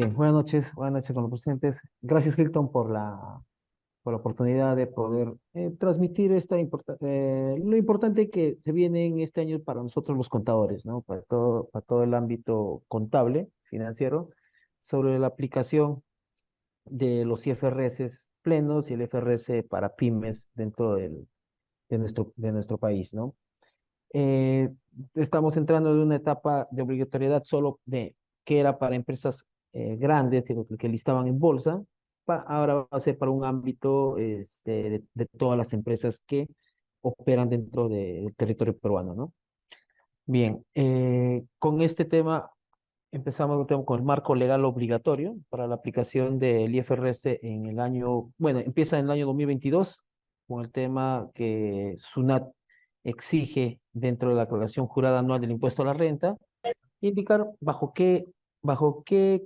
Bien, buenas noches con los presentes. Gracias, Hilton, por la oportunidad de poder transmitir lo importante que se viene en este año para nosotros los contadores, ¿no? Para todo el ámbito contable, financiero, sobre la aplicación de los IFRS plenos y el IFRS para pymes de nuestro país, ¿no? Eh, Estamos entrando en una etapa de obligatoriedad solo que era para empresas grandes que listaban en bolsa. Ahora va a ser para un ámbito de todas las empresas que operan dentro del territorio peruano, ¿no? Bien, con este tema con el marco legal obligatorio para la aplicación del IFRS en el año, bueno, empieza en el año 2022 con el tema que SUNAT exige dentro de la declaración jurada anual del impuesto a la renta, indicar bajo qué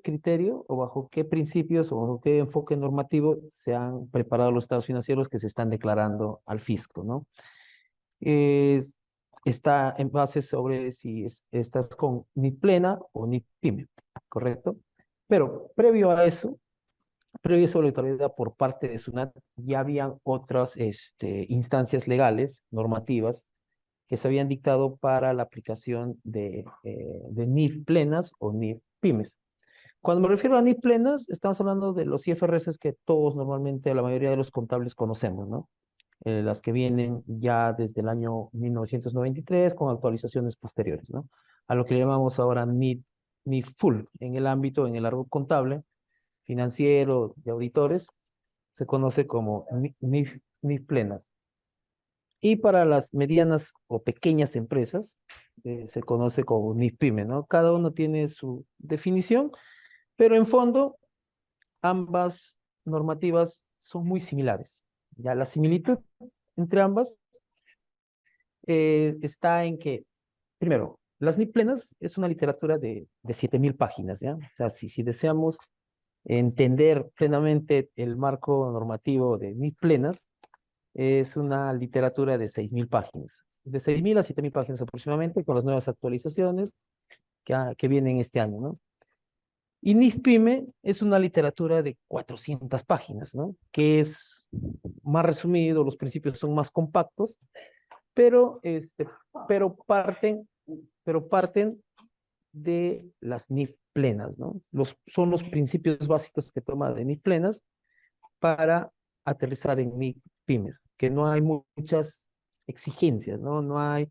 criterio o bajo qué principios o bajo qué enfoque normativo se han preparado los estados financieros que se están declarando al fisco, ¿no? Es- Está en base sobre si estás con ni plena o ni pyme, ¿correcto? Pero previo a esa obligatoriedad por parte de SUNAT, ya habían otras instancias legales, normativas, que se habían dictado para la aplicación de NIF plenas o NIF pymes. Cuando me refiero a NIF plenas, estamos hablando de los IFRS que todos normalmente, la mayoría de los contables conocemos, ¿no? Las que vienen ya desde el año 1993 con actualizaciones posteriores, ¿no? A lo que llamamos ahora NIF full en el ámbito, en el árbol contable, financiero, de auditores, se conoce como NIF plenas. Y para las medianas o pequeñas empresas, se conoce como NIF pyme, ¿no? Cada uno tiene su definición, pero en fondo ambas normativas son muy similares. Ya la similitud entre ambas está en que, primero, las NIP plenas es una literatura de 7.000 páginas, ¿ya? O sea, si deseamos entender plenamente el marco normativo de NIP plenas, es una literatura de 6.000 páginas, de 6.000 a 7.000 páginas aproximadamente, con las nuevas actualizaciones que vienen este año, ¿no? Y NIFPYME es una literatura de 400 páginas, ¿no? Que es más resumido, los principios son más compactos, pero, pero parten, pero parten de las NIF plenas, ¿no? Son los principios básicos que toma de NIF plenas para aterrizar en NIF pymes, que no hay muchas exigencias, ¿no? No hay,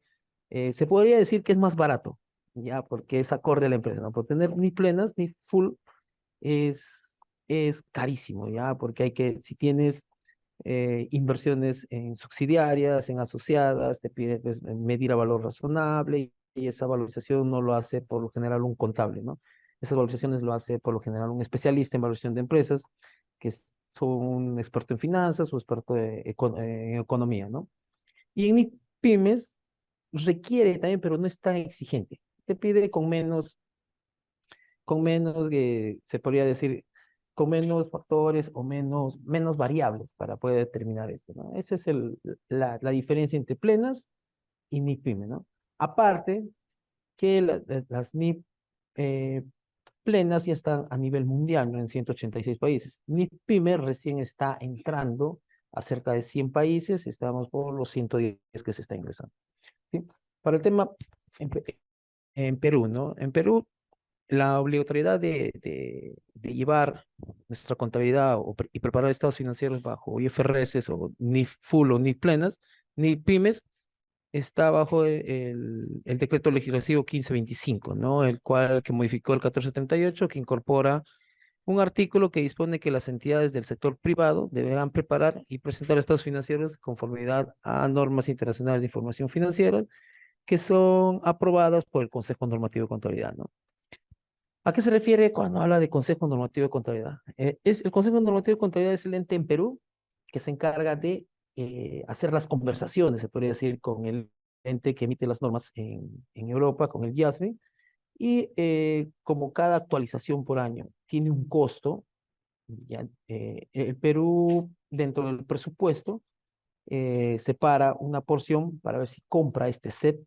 se podría decir que es más barato, ya, porque es acorde a la empresa, ¿no? Por tener NIF plenas, NIF full es carísimo, ya, porque si tienes inversiones en subsidiarias, en asociadas, te pide pues, medir a valor razonable y esa valorización no lo hace por lo general un contable, ¿no? Esas valorizaciones lo hace por lo general un especialista en valoración de empresas, que es un experto en finanzas o experto en economía, ¿no? Y en mi pymes requiere también, pero no es tan exigente. Te pide se podría decir, con menos factores o menos variables para poder determinar esto, ¿no? Esa es la diferencia entre plenas y NIP-PYME, ¿no? Aparte que las NIP plenas ya están a nivel mundial, ¿no? En 186 países. NIP-PYME recién está entrando a cerca de 100 países, estamos por los 110 que se está ingresando, ¿sí? Para el tema en, en Perú, ¿no? En Perú la obligatoriedad de llevar nuestra contabilidad y preparar estados financieros bajo IFRS o ni full o ni plenas, ni pymes, está bajo el decreto legislativo 1525, ¿no? El cual que modificó el 1478, que incorpora un artículo que dispone que las entidades del sector privado deberán preparar y presentar estados financieros de conformidad a normas internacionales de información financiera que son aprobadas por el Consejo Normativo de Contabilidad, ¿no? ¿A qué se refiere cuando habla de Consejo Normativo de Contabilidad? El Consejo Normativo de Contabilidad es el ente en Perú que se encarga de hacer las conversaciones, se podría decir, con el ente que emite las normas en Europa, con el IASB, y como cada actualización por año tiene un costo, ya, el Perú, dentro del presupuesto, separa una porción para ver si compra este CEP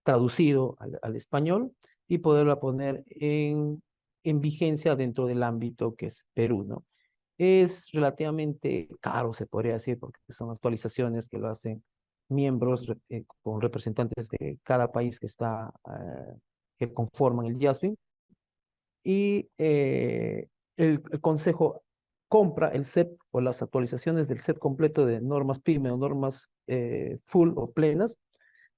traducido al español y poderla poner en vigencia dentro del ámbito que es Perú, ¿no? Es relativamente caro, se podría decir, porque son actualizaciones que lo hacen miembros con representantes de cada país que está, que conforman el JASMIN, y el Consejo compra el set o las actualizaciones del set completo de normas PYME o normas full o plenas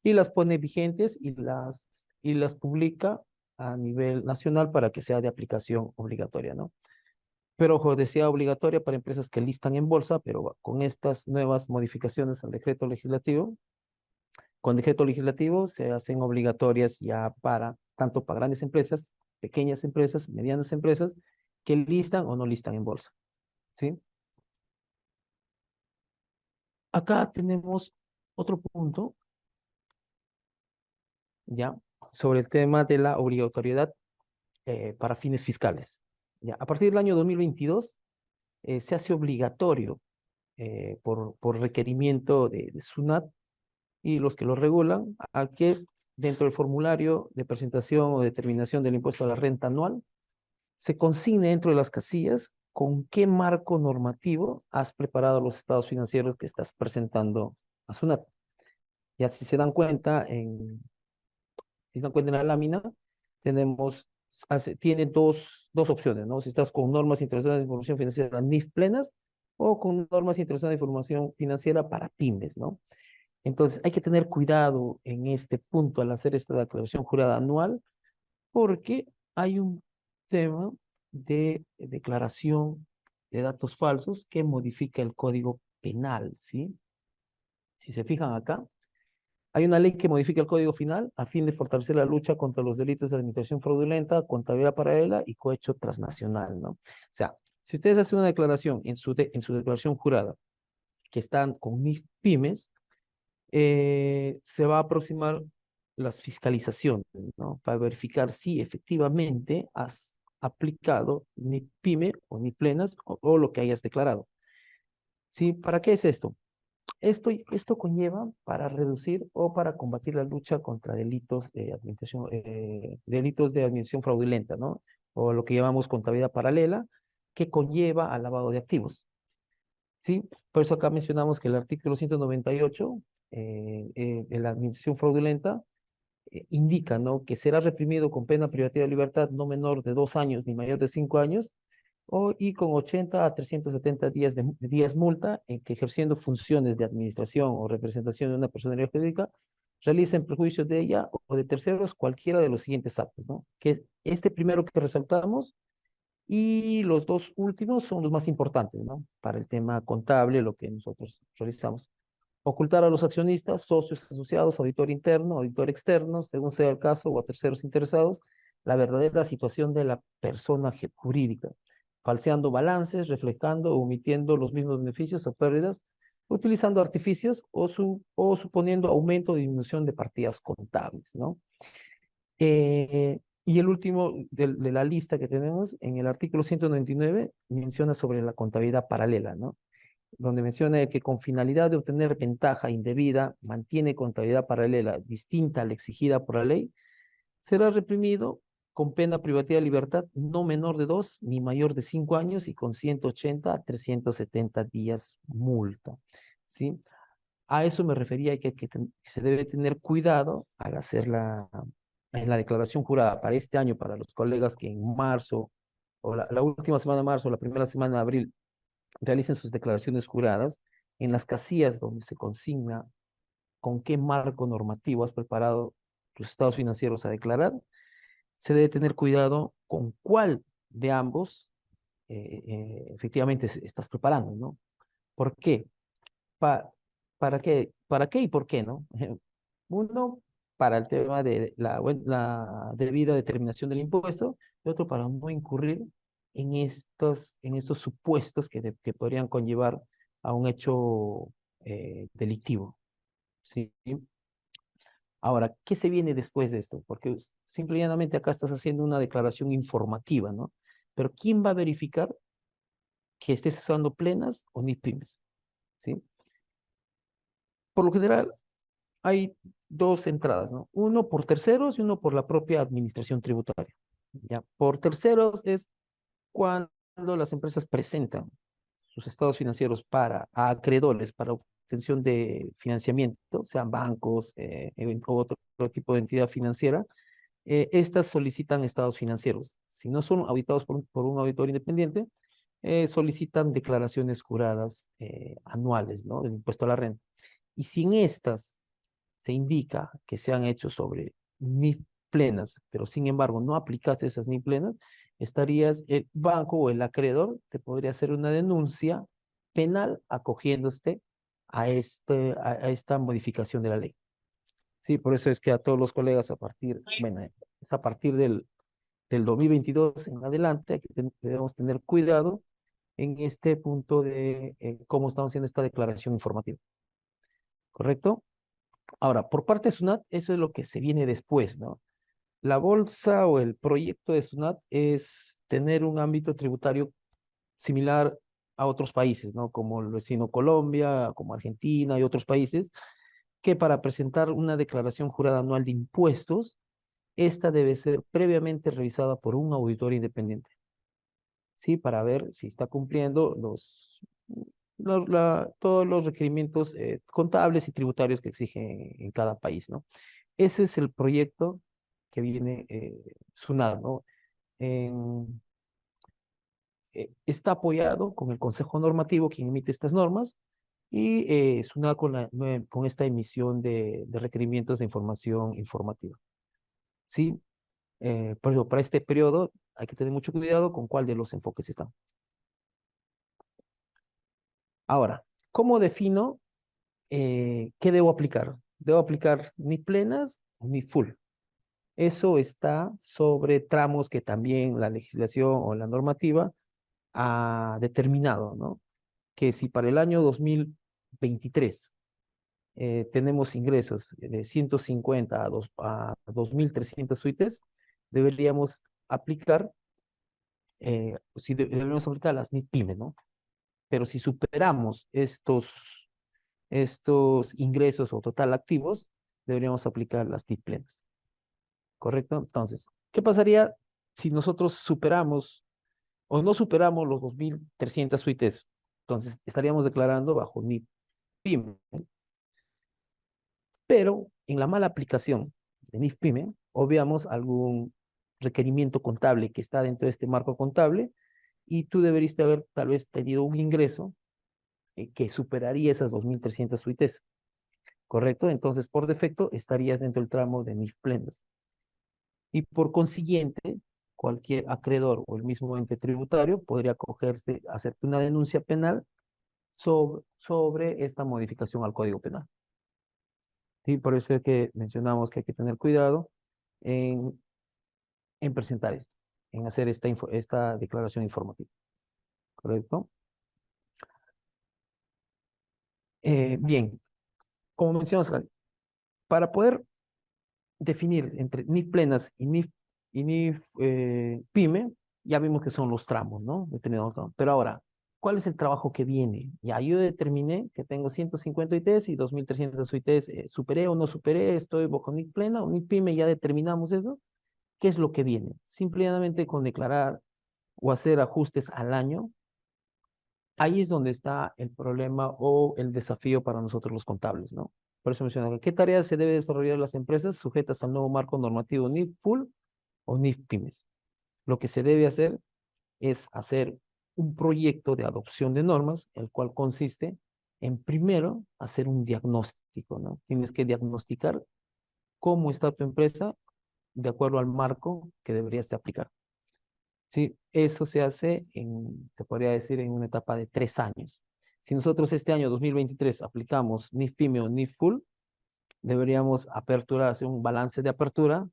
y las pone vigentes y las publica a nivel nacional para que sea de aplicación obligatoria, ¿no? Pero ojo, decía obligatoria para empresas que listan en bolsa, pero con estas nuevas modificaciones al decreto legislativo, con decreto legislativo se hacen obligatorias ya para, tanto para grandes empresas, pequeñas empresas, medianas empresas, que listan o no listan en bolsa, ¿sí? Acá tenemos otro punto, ya, sobre el tema de la obligatoriedad para fines fiscales. Ya, a partir del año 2022 se hace obligatorio por requerimiento de SUNAT y los que lo regulan a que dentro del formulario de presentación o determinación del impuesto a la renta anual se consigne dentro de las casillas con qué marco normativo has preparado los estados financieros que estás presentando a SUNAT. Y así se dan cuenta si se dan cuenta en la lámina, tenemos, tiene dos opciones, ¿no? Si estás con normas internacionales de información financiera NIF plenas o con normas internacionales de información financiera para pymes, ¿no? Entonces, hay que tener cuidado en este punto al hacer esta declaración jurada anual, porque hay un tema de declaración de datos falsos que modifica el código penal, ¿sí? Si se fijan acá, hay una ley que modifica el código penal a fin de fortalecer la lucha contra los delitos de administración fraudulenta, contabilidad paralela y cohecho transnacional, ¿no? O sea, si ustedes hacen una declaración en su declaración jurada que están con mis pymes, se va a aproximar las fiscalizaciones, ¿no? Para verificar si efectivamente has aplicado ni PYME o ni plenas o lo que hayas declarado. ¿Sí? ¿Para qué es esto? Esto conlleva para reducir o para combatir la lucha contra delitos de administración fraudulenta, ¿no? O lo que llamamos contabilidad paralela, que conlleva al lavado de activos. ¿Sí? Por eso acá mencionamos que el artículo 198 de la administración fraudulenta indica, ¿no? Que será reprimido con pena privativa de libertad no menor de 2 años ni mayor de 5 años, y con 80 a 370 días multa en que ejerciendo funciones de administración o representación de una persona jurídica, realiza en perjuicio de ella o de terceros cualquiera de los siguientes actos, ¿no? Que este primero que resaltamos y los dos últimos son los más importantes, ¿no? Para el tema contable, lo que nosotros realizamos. Ocultar a los accionistas, socios asociados, auditor interno, auditor externo, según sea el caso, o a terceros interesados, la verdadera situación de la persona jurídica, falseando balances, reflejando o omitiendo los mismos beneficios o pérdidas, utilizando artificios o suponiendo aumento o disminución de partidas contables, ¿no? Y el último de la lista que tenemos, en el artículo 199, menciona sobre la contabilidad paralela, ¿no? Donde menciona el que con finalidad de obtener ventaja indebida mantiene contabilidad paralela distinta a la exigida por la ley, será reprimido con pena privativa de libertad no menor de 2 ni mayor de 5 años y con 180 a 370 días multa, ¿sí? A eso me refería que se debe tener cuidado al hacer en la declaración jurada para este año, para los colegas que en marzo o la última semana de marzo o la primera semana de abril realicen sus declaraciones juradas, en las casillas donde se consigna con qué marco normativo has preparado tus estados financieros a declarar, se debe tener cuidado con cuál de ambos efectivamente estás preparando, ¿no? ¿Por qué? Pa- ¿Para qué y por qué, no? Uno, para el tema de la debida determinación del impuesto, y otro, para no incurrir en estos supuestos que podrían conllevar a un hecho delictivo, ¿sí? Ahora, ¿qué se viene después de esto? Porque simple y llanamente acá estás haciendo una declaración informativa, ¿no? Pero ¿quién va a verificar que estés usando plenas o ni pymes? ¿Sí? Por lo general, hay dos entradas, ¿no? Uno por terceros y uno por la propia administración tributaria. Ya. Por terceros es cuando las empresas presentan sus estados financieros a acreedores para obtención de financiamiento, sean bancos o otro tipo de entidad financiera, estas solicitan estados financieros. Si no son auditados por un auditor independiente, solicitan declaraciones juradas anuales, ¿no? Del impuesto a la renta. Y si en estas se indica que se han hecho sobre NIF plenas, pero sin embargo no aplicaste esas NIF plenas, el banco o el acreedor te podría hacer una denuncia penal acogiéndose a esta modificación de la ley. Sí, por eso es que a todos los colegas bueno, es a partir del 2022 en adelante, debemos tener cuidado en este punto de cómo estamos haciendo esta declaración informativa. ¿Correcto? Ahora, por parte de SUNAT, eso es lo que se viene después, ¿no? La bolsa o el proyecto de SUNAT es tener un ámbito tributario similar a otros países, ¿no? Como el vecino Colombia, como Argentina y otros países, que para presentar una declaración jurada anual de impuestos, esta debe ser previamente revisada por un auditor independiente, ¿sí? Para ver si está cumpliendo todos los requerimientos contables y tributarios que exige en cada país, ¿no? Ese es el proyecto que viene SUNAT, ¿no? En- Está apoyado con el Consejo Normativo, quien emite estas normas, y SUNAT con esta emisión de requerimientos de información informativa. ¿Sí? Pero para este periodo hay que tener mucho cuidado con cuál de los enfoques están. Ahora, ¿cómo defino qué debo aplicar? ¿Debo aplicar ni plenas ni full? Eso está sobre tramos que también la legislación o la normativa ha determinado, ¿no? Que si para el año 2023 tenemos ingresos de 150 a 2.300 suites, deberíamos aplicar, deberíamos aplicar las NIT PYME, ¿no? Pero si superamos estos ingresos o total activos, deberíamos aplicar las TIC plenas, ¿correcto? Entonces, ¿qué pasaría si nosotros superamos o no superamos los 2.300 suites? Entonces, estaríamos declarando bajo NIP PYME, pero en la mala aplicación de NIF PYME, obviamos algún requerimiento contable que está dentro de este marco contable y tú deberías haber tal vez tenido un ingreso que superaría esas 2.300 suites, ¿correcto? Entonces, por defecto, estarías dentro del tramo de NIF plenas. Y por consiguiente, cualquier acreedor o el mismo ente tributario podría acogerse, hacerte una denuncia penal sobre esta modificación al Código Penal. Sí, por eso es que mencionamos que hay que tener cuidado en, en presentar esto, en hacer esta declaración informativa, ¿correcto? Bien, como mencionas, para poder definir entre NIF plenas y NIF PYME, ya vimos que son los tramos, ¿no? Determinados tramos. Pero ahora, ¿cuál es el trabajo que viene? Ya yo determiné que tengo 150 ITs y 2.300 ITs, superé o no superé, estoy bajo NIF plena o NIF PYME, ya determinamos eso. ¿Qué es lo que viene? Simplemente con declarar o hacer ajustes al año, ahí es donde está el problema o el desafío para nosotros los contables, ¿no? Por eso mencionaba, ¿qué tareas se debe desarrollar las empresas sujetas al nuevo marco normativo NIF Full o NIF Pymes? Lo que se debe hacer es hacer un proyecto de adopción de normas, el cual consiste en primero hacer un diagnóstico, ¿no? Tienes que diagnosticar cómo está tu empresa de acuerdo al marco que deberías de aplicar. Sí, eso se hace se podría decir, en una etapa de 3 años. Si nosotros este año 2023 aplicamos NIF PYME o NIF Full, deberíamos aperturar, hacer un balance de apertura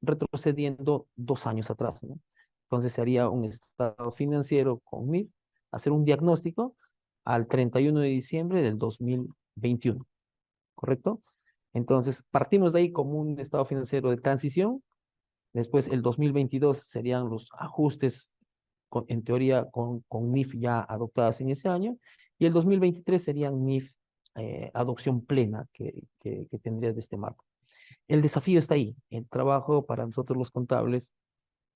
retrocediendo 2 años atrás, ¿no? Entonces se haría un estado financiero con NIF, hacer un diagnóstico al 31 de diciembre del 2021, ¿correcto? Entonces partimos de ahí como un estado financiero de transición. Después, el 2022 serían los ajustes, en teoría, con NIF ya adoptadas en ese año. Y el 2023 serían NIF adopción plena que tendría de este marco. El desafío está ahí. El trabajo para nosotros los contables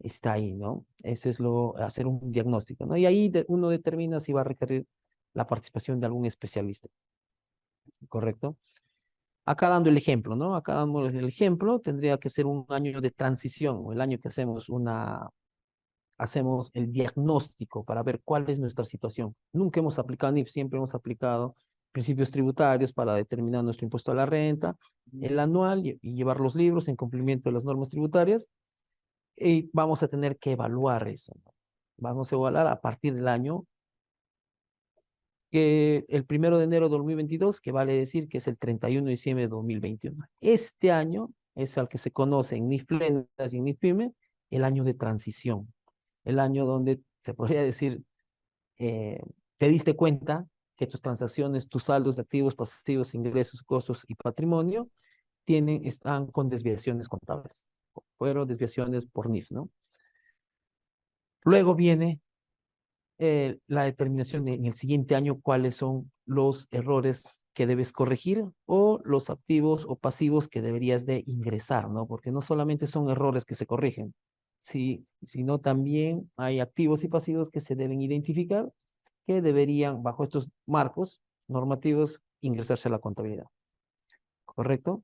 está ahí, ¿no? Ese es hacer un diagnóstico, ¿no? Y ahí uno determina si va a requerir la participación de algún especialista, ¿correcto? Acá dando el ejemplo, ¿no? Acá dando el ejemplo, tendría que ser un año de transición, o el año que hacemos el diagnóstico para ver cuál es nuestra situación. Nunca hemos aplicado NIF, siempre hemos aplicado principios tributarios para determinar nuestro impuesto a la renta, el anual, y llevar los libros en cumplimiento de las normas tributarias, y vamos a tener que evaluar eso, ¿no? Vamos a evaluar a partir del año que el 1 de enero de 2022, que vale decir que es el 31 de diciembre de 2021. Este año es al que se conoce en NIF Plenas y en NIF Pyme, el año de transición, el año donde se podría decir, eh, te diste cuenta que tus transacciones, tus saldos de activos, pasivos, ingresos, costos y patrimonio están con desviaciones contables, fueron desviaciones por NIF, ¿no? Luego viene la determinación en el siguiente año cuáles son los errores que debes corregir o los activos o pasivos que deberías de ingresar, ¿no? Porque no solamente son errores que se corrigen, sí, sino también hay activos y pasivos que se deben identificar que deberían, bajo estos marcos normativos, ingresarse a la contabilidad, ¿correcto?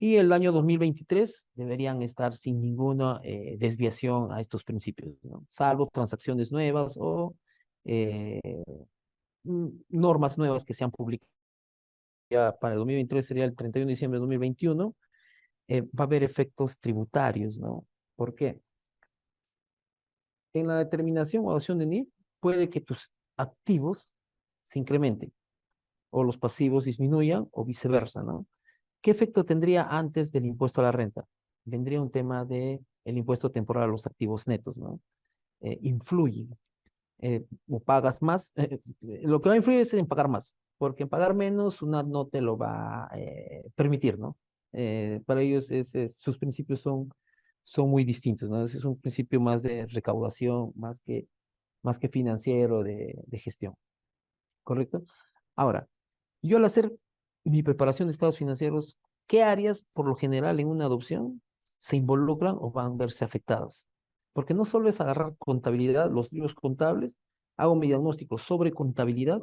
Y el año 2023 deberían estar sin ninguna desviación a estos principios, ¿no? Salvo transacciones nuevas o eh, normas nuevas que se han publicado ya para el 2023, sería el 31 de diciembre de 2021, va a haber efectos tributarios, ¿no? ¿Por qué? En la determinación o adopción de NIF puede que tus activos se incrementen o los pasivos disminuyan o viceversa, ¿no? ¿Qué efecto tendría antes del impuesto a la renta? Vendría un tema de el impuesto temporal a los activos netos, ¿no? Influye. O pagas más, lo que va a influir es en pagar más, porque en pagar menos una no te lo va a permitir, ¿no? Para ellos sus principios son muy distintos, ¿no? Ese es un principio más de recaudación, más que financiero, de gestión, ¿correcto? Ahora, yo al hacer mi preparación de estados financieros, ¿qué áreas por lo general en una adopción se involucran o van a verse afectadas? Porque no solo es agarrar contabilidad, los libros contables, hago mi diagnóstico sobre contabilidad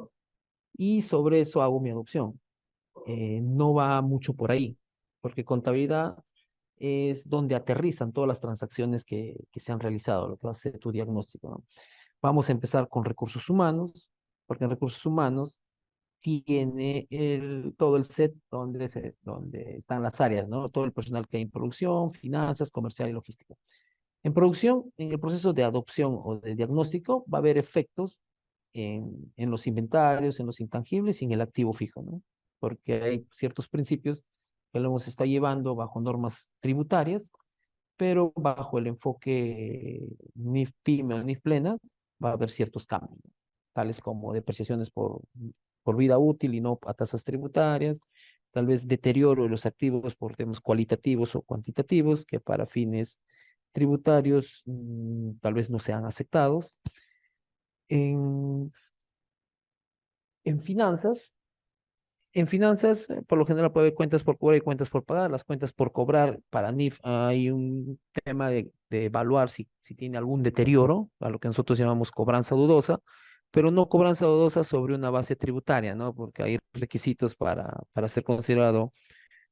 y sobre eso hago mi adopción. No va mucho por ahí, porque contabilidad es donde aterrizan todas las transacciones que se han realizado, lo que va a ser tu diagnóstico, ¿no? Vamos a empezar con recursos humanos, porque en recursos humanos tiene todo el set donde están las áreas, ¿no? Todo el personal que hay en producción, finanzas, comercial y logística. En producción, en el proceso de adopción o de diagnóstico, va a haber efectos en los inventarios, en los intangibles y en el activo fijo, ¿no? Porque hay ciertos principios que lo hemos estado llevando bajo normas tributarias, pero bajo el enfoque NIF PYME o NIF plena va a haber ciertos cambios, ¿no? Tales como depreciaciones por vida útil y no a tasas tributarias, tal vez deterioro de los activos por temas cualitativos o cuantitativos que para fines tributarios tal vez no sean aceptados. En, en finanzas, por lo general puede haber cuentas por cobrar y cuentas por pagar. Las cuentas por cobrar para NIF hay un tema de evaluar si tiene algún deterioro, a lo que nosotros llamamos cobranza dudosa, pero no cobranza dudosa sobre una base tributaria, ¿no? Porque hay requisitos para ser considerado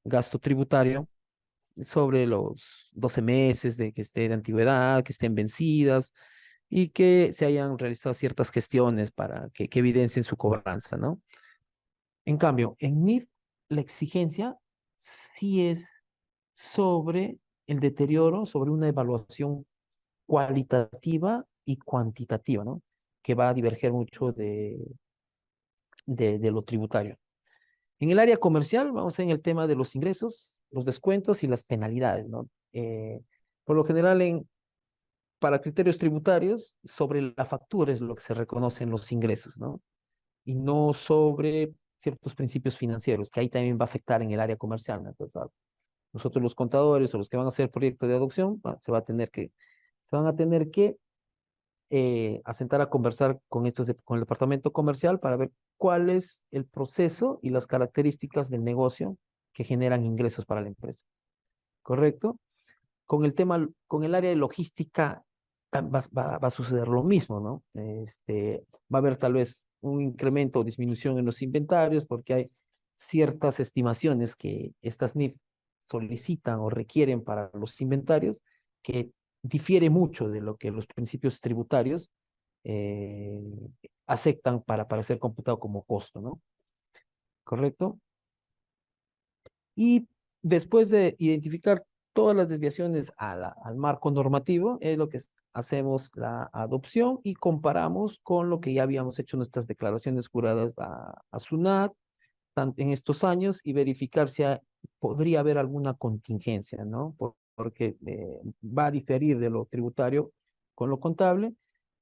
gasto tributario sobre los 12 meses de que esté de antigüedad, que estén vencidas y que se hayan realizado ciertas gestiones para que evidencien su cobranza, ¿no? En cambio, en NIF, la exigencia sí es sobre el deterioro, sobre una evaluación cualitativa y cuantitativa, ¿no? Que va a diverger mucho de lo tributario. En el área comercial, vamos en el tema de los ingresos, los descuentos y las penalidades, ¿no? Por lo general, para criterios tributarios, sobre la factura es lo que se reconocen los ingresos, ¿no? Y no sobre ciertos principios financieros, que ahí también va a afectar en el área comercial, ¿no? Entonces, nosotros los contadores o los que van a hacer proyectos de adopción, se van a tener que asentar a conversar con el departamento comercial para ver cuál es el proceso y las características del negocio que generan ingresos para la empresa. ¿Correcto? Con el tema, con el área de logística va a suceder lo mismo, ¿no? Va a haber tal vez un incremento o disminución en los inventarios porque hay ciertas estimaciones que estas NIF solicitan o requieren para los inventarios que difiere mucho de lo que los principios tributarios eh, aceptan para ser computado como costo, ¿no? ¿Correcto? Y después de identificar todas las desviaciones al marco normativo, es lo que hacemos la adopción y comparamos con lo que ya habíamos hecho nuestras declaraciones juradas a SUNAT en estos años y verificar si podría haber alguna contingencia, ¿no? Porque va a diferir de lo tributario con lo contable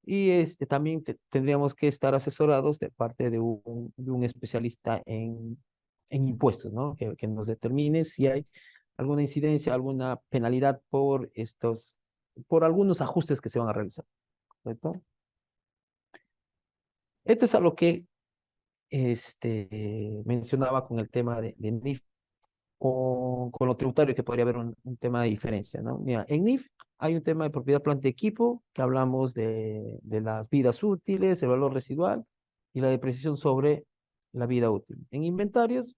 y también tendríamos que estar asesorados de parte de un especialista en impuestos, ¿no? Que nos determine si hay alguna incidencia, alguna penalidad por algunos ajustes que se van a realizar, ¿correcto? Esto es a lo que mencionaba con el tema de NIF con lo tributario, que podría haber un tema de diferencia, ¿no? Mira, en NIF hay un tema de propiedad, planta y equipo, que hablamos de las vidas útiles, el valor residual y la depreciación sobre la vida útil. En inventarios,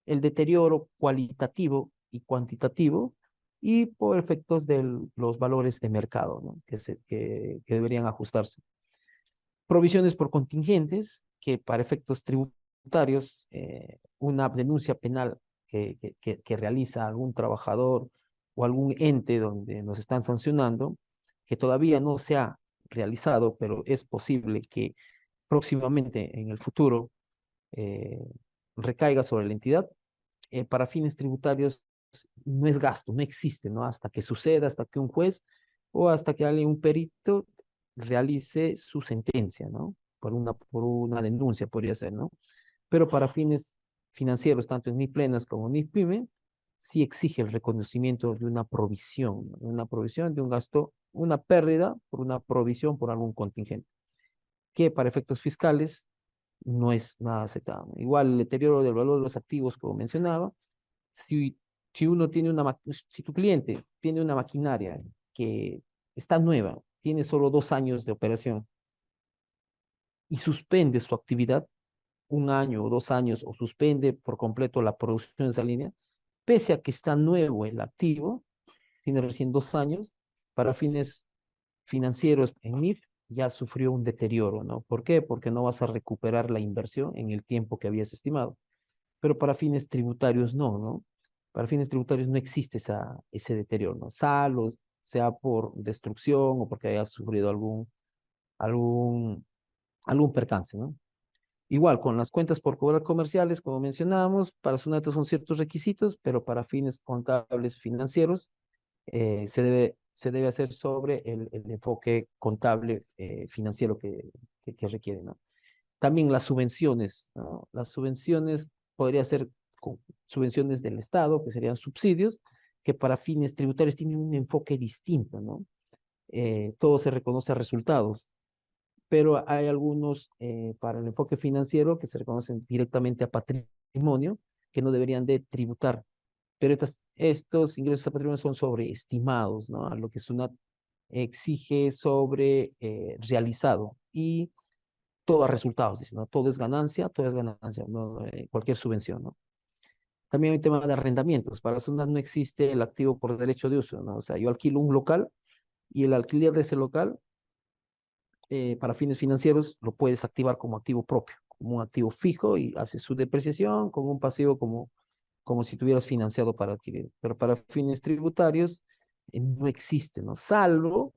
el deterioro cualitativo y cuantitativo y por efectos de los valores de mercado, ¿no? Que deberían ajustarse. Provisiones por contingentes, que para efectos tributarios, una denuncia penal que realiza algún trabajador o algún ente donde nos están sancionando, que todavía no se ha realizado, pero es posible que próximamente en el futuro eh, recaiga sobre la entidad, para fines tributarios no es gasto, no existe, ¿no? Hasta que suceda, hasta que un juez o hasta que alguien, un perito, realice su sentencia, ¿no? Por una denuncia podría ser, ¿no? Pero para fines financieros, tanto en NIF plenas como en NIF pyme, sí exige el reconocimiento de una provisión, ¿no? Una provisión de un gasto, una pérdida por una provisión por algún contingente, que para efectos fiscales no es nada aceptable. Igual el deterioro del valor de los activos, como mencionaba, si, si uno tiene si tu cliente tiene una maquinaria que está nueva, tiene solo 2 años de operación y suspende su actividad, 1 año o 2 años, o suspende por completo la producción de esa línea, pese a que está nuevo el activo, tiene recién 2 años, para fines financieros en MIF ya sufrió un deterioro, ¿no? ¿Por qué? Porque no vas a recuperar la inversión en el tiempo que habías estimado. Pero para fines tributarios no, ¿no? Para fines tributarios no existe ese deterioro, ¿no? Salvo sea por destrucción o porque haya sufrido algún, algún percance, ¿no? Igual, con las cuentas por cobrar comerciales, como mencionábamos, para SUNAT son ciertos requisitos, pero para fines contables financieros se debe hacer sobre el enfoque contable financiero que requiere, ¿no? También las subvenciones, ¿no? Las subvenciones podría ser subvenciones del Estado, que serían subsidios, que para fines tributarios tienen un enfoque distinto, ¿no? Todo se reconoce a resultados, pero hay algunos para el enfoque financiero que se reconocen directamente a patrimonio, que no deberían de tributar, pero estos ingresos a patrimonio son sobreestimados, ¿no? A lo que SUNAT exige sobre realizado y todo a resultados, dice, ¿no? Todo es ganancia, ¿no? Cualquier subvención, ¿no? También hay tema de arrendamientos. Para SUNAT no existe el activo por derecho de uso, ¿no? O sea, yo alquilo un local y el alquiler de ese local, para fines financieros, lo puedes activar como activo propio, como un activo fijo y hace su depreciación con un pasivo como si tuvieras financiado para adquirir. Pero para fines tributarios no existe, ¿no? Salvo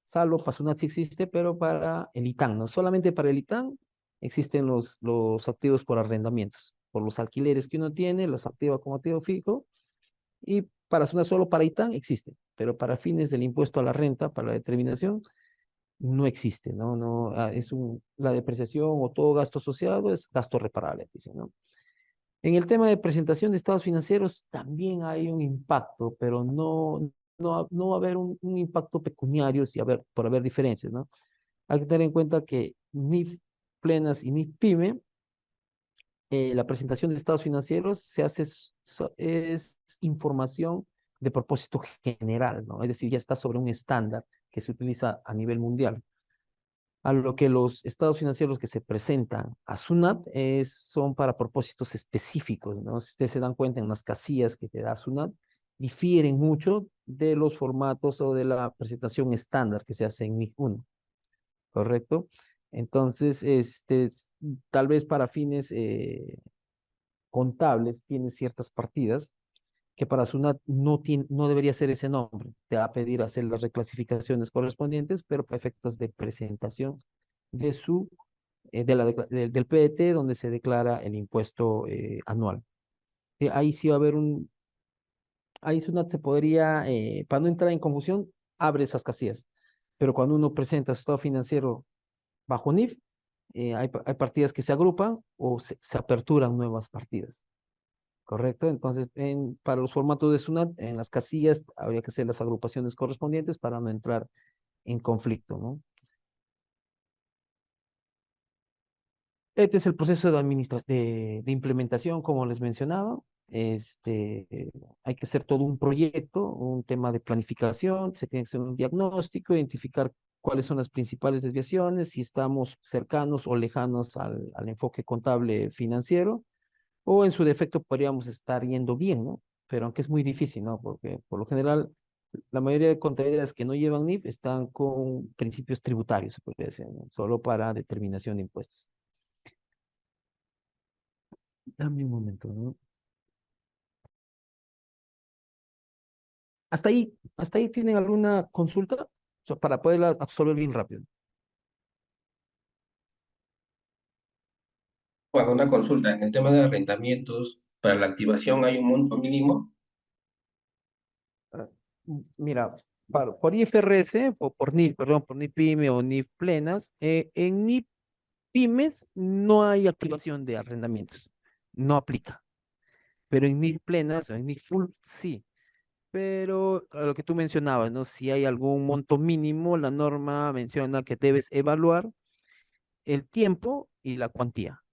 para SUNAT sí existe, pero para el ITAN, no solamente para el ITAN existen los activos por arrendamientos, por los alquileres que uno tiene, los activa como activo fijo, y para SUNAT solo para ITAN existe, pero para fines del impuesto a la renta, para la determinación, no existe, ¿no? No, la depreciación o todo gasto asociado es gasto reparable, dice, ¿no? En el tema de presentación de estados financieros también hay un impacto, pero no va a haber un impacto pecuniario por haber diferencias, ¿no? Hay que tener en cuenta que NIF plenas y NIF pyme, la presentación de estados financieros es información de propósito general, ¿no? Es decir, ya está sobre un estándar que se utiliza a nivel mundial. A lo que los estados financieros que se presentan a SUNAT son para propósitos específicos, ¿no? Si ustedes se dan cuenta en las casillas que te da SUNAT, difieren mucho de los formatos o de la presentación estándar que se hace en NIF 1, ¿correcto? Entonces, tal vez para fines contables tiene ciertas partidas que para SUNAT no debería ser ese nombre. Te va a pedir hacer las reclasificaciones correspondientes, pero para efectos de presentación de del PET, donde se declara el impuesto anual. Ahí sí va a haber ahí SUNAT se podría, para no entrar en confusión, abre esas casillas. Pero cuando uno presenta su estado financiero bajo NIF, hay partidas que se agrupan o se aperturan nuevas partidas. ¿Correcto? Entonces, para los formatos de SUNAT, en las casillas habría que hacer las agrupaciones correspondientes para no entrar en conflicto, ¿no? Este es el proceso de implementación, como les mencionaba. Este, eh, Hay que hacer todo un proyecto, un tema de planificación, se tiene que hacer un diagnóstico, identificar cuáles son las principales desviaciones, si estamos cercanos o lejanos al enfoque contable financiero, o en su defecto podríamos estar yendo bien, ¿no? Pero aunque es muy difícil, ¿no? Porque por lo general la mayoría de contabilidades que no llevan NIF están con principios tributarios, se podría decir, ¿no? Solo para determinación de impuestos. Dame un momento, ¿no? Hasta ahí tienen alguna consulta. O sea, para poderla absorber bien rápido. Bueno, una consulta. En el tema de arrendamientos, para la activación hay un monto mínimo. Ah, Mira, por IFRS, o por NIF, perdón, por NIF PYME o NIF plenas, en NIF pymes no hay activación de arrendamientos, no aplica, pero en NIF plenas o en NIF full sí. Pero a lo que tú mencionabas, ¿no? Si hay algún monto mínimo, la norma menciona que debes evaluar el tiempo y la cuantía.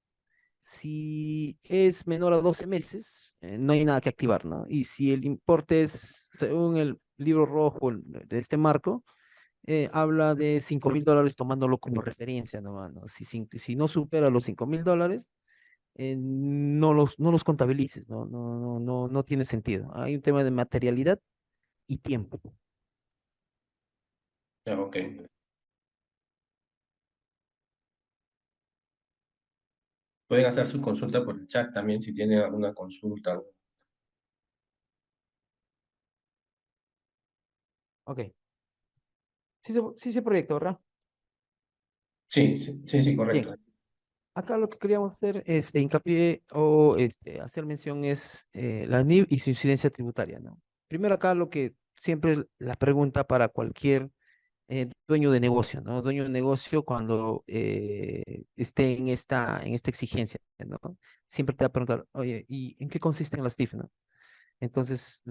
Si es menor a 12 meses, no hay nada que activar, ¿no? Y si el importe es, según el libro rojo de este marco, habla de $5.000 tomándolo como referencia, ¿no? ¿No? Si no supera los $5.000, no los contabilices, ¿no? No tiene sentido. Hay un tema de materialidad y tiempo. Ah, ok. Pueden hacer su consulta por el chat también si tienen alguna consulta. Ok. Sí se proyecta, ¿verdad? Sí, sí, sí, sí, Bien. correcto. Acá lo que queríamos hacer es hincapié o hacer mención es la NIV y su incidencia tributaria, ¿no? Primero acá lo que siempre la pregunta para cualquier dueño de negocio, ¿no? Dueño de negocio cuando esté en esta exigencia, ¿no? Siempre te va a preguntar, oye, ¿y en qué consisten las TIF, no? Entonces,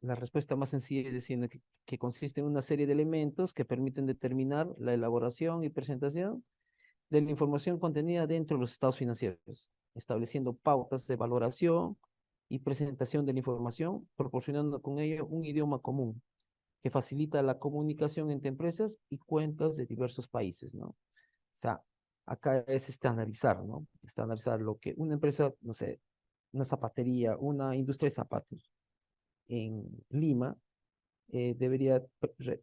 la respuesta más sencilla es diciendo que consiste en una serie de elementos que permiten determinar la elaboración y presentación de la información contenida dentro de los estados financieros, estableciendo pautas de valoración y presentación de la información, proporcionando con ello un idioma común que facilita la comunicación entre empresas y cuentas de diversos países, ¿no? O sea, acá es estandarizar, ¿no? Estandarizar lo que una empresa, no sé, una zapatería, una industria de zapatos en Lima debería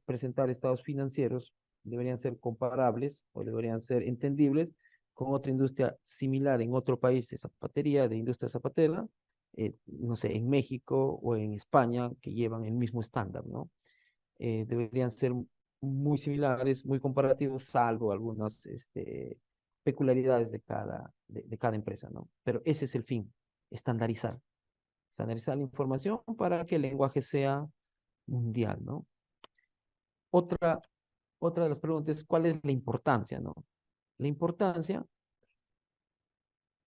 presentar estados financieros, deberían ser comparables o deberían ser entendibles con otra industria similar en otro país de zapatería, de industria zapatera, no sé, en México o en España, que llevan el mismo estándar, ¿no? Deberían ser muy similares, muy comparativos, salvo algunas peculiaridades de cada empresa, ¿no? Pero ese es el fin, estandarizar. Estandarizar la información para que el lenguaje sea mundial, ¿no? Otra, otra de las preguntas es, ¿cuál es la importancia, no? La importancia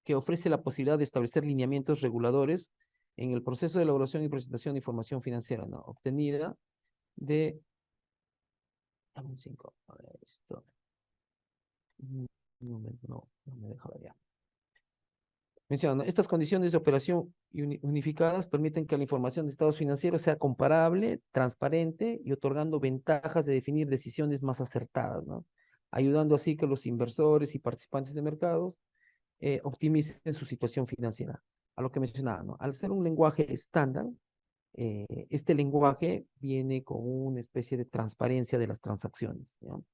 que ofrece la posibilidad de establecer lineamientos reguladores en el proceso de elaboración y presentación de información financiera, ¿no? Obtenida de... Dame un 5. A ver, esto. Un momento, no me deja ver ya. Menciona, ¿no? Estas condiciones de operación unificadas permiten que la información de estados financieros sea comparable, transparente y otorgando ventajas de definir decisiones más acertadas, ¿no? Ayudando así que los inversores y participantes de mercados optimicen su situación financiera. A lo que mencionaba, ¿no? Al ser un lenguaje estándar, este lenguaje viene con una especie de transparencia de las transacciones, ¿no?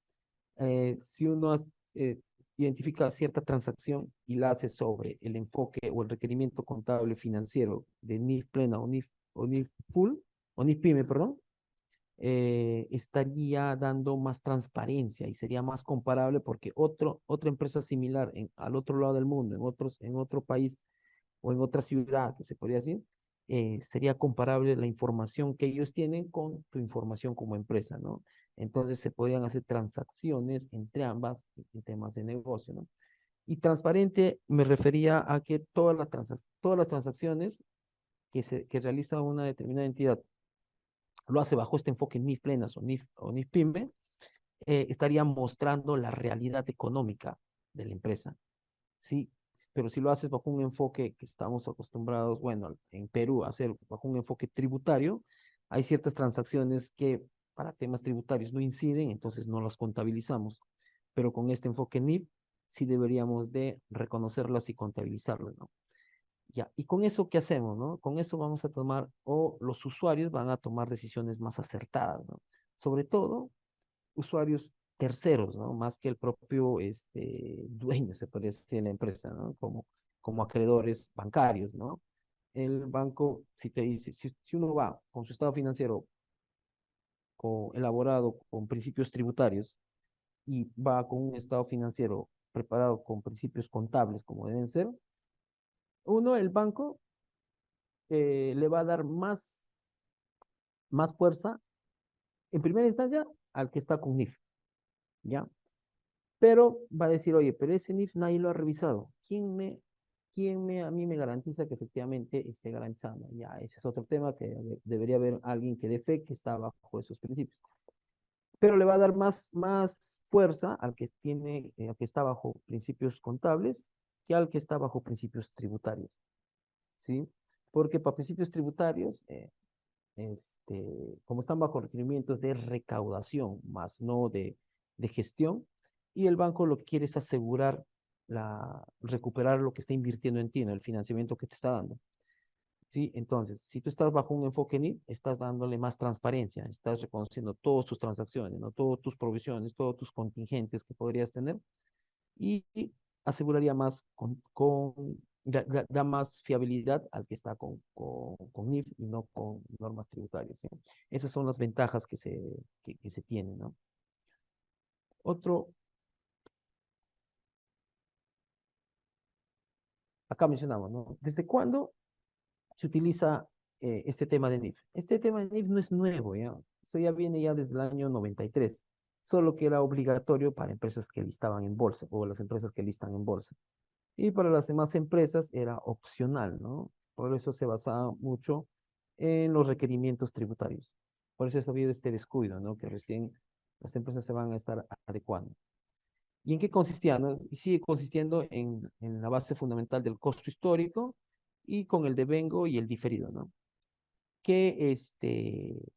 Si uno eh, identifica cierta transacción y la hace sobre el enfoque o el requerimiento contable financiero de NIF plena o NIF full, o NIF pyme, perdón, estaría dando más transparencia y sería más comparable porque otra empresa similar al otro lado del mundo, en otro país o en otra ciudad, que se podría decir, sería comparable la información que ellos tienen con tu información como empresa, ¿no? Entonces se podrían hacer transacciones entre ambas en temas de negocio, ¿no? Y transparente me refería a que todas las transacciones que realiza una determinada entidad lo hace bajo este enfoque NIF plenas o NIF pyme, estaría mostrando la realidad económica de la empresa. Sí, pero si lo haces bajo un enfoque que estamos acostumbrados, bueno, en Perú, a hacer bajo un enfoque tributario, hay ciertas transacciones que para temas tributarios no inciden, entonces no las contabilizamos. Pero con este enfoque NIP, sí deberíamos de reconocerlas y contabilizarlas, ¿no? Ya, y con eso, ¿qué hacemos, no? Con eso vamos a tomar, o los usuarios van a tomar decisiones más acertadas, ¿no? Sobre todo, usuarios terceros, ¿no? Más que el propio dueño, se podría decir, de la empresa, ¿no? Como acreedores bancarios, ¿no? El banco, si te dice, si uno va con su estado financiero elaborado con principios tributarios y va con un estado financiero preparado con principios contables, como deben ser, el banco le va a dar más fuerza, en primera instancia, al que está con NIF, ¿ya? Pero va a decir, oye, pero ese NIF nadie lo ha revisado. A mí me garantiza que efectivamente esté garantizando? Ya, ese es otro tema que debería haber alguien que dé fe que está bajo esos principios. Pero le va a dar más fuerza al que está bajo principios contables que al que está bajo principios tributarios, ¿sí? Porque para principios tributarios, como están bajo requerimientos de recaudación, más no de gestión, y el banco lo que quiere es asegurar recuperar lo que está invirtiendo en ti, ¿no? El financiamiento que te está dando. ¿Sí? Entonces, si tú estás bajo un enfoque NIP, estás dándole más transparencia, estás reconociendo todas tus transacciones, ¿no? Todas tus provisiones, todos tus contingentes que podrías tener y aseguraría más da más fiabilidad al que está con NIF y no con normas tributarias, ¿sí? Esas son las ventajas que se tienen, ¿no? Otro, acá mencionamos, ¿no? ¿Desde cuándo se utiliza este tema de NIF? Este tema de NIF no es nuevo, ¿ya? Eso ya viene ya desde el año 93, solo que era obligatorio para empresas que listaban en bolsa o las empresas que listan en bolsa. Y para las demás empresas era opcional, ¿no? Por eso se basaba mucho en los requerimientos tributarios. Por eso ha habido este descuido, ¿no? Que recién las empresas se van a estar adecuando. ¿Y en qué consistía, no? Y sigue consistiendo en la base fundamental del costo histórico y con el devengo y el diferido, ¿no? Que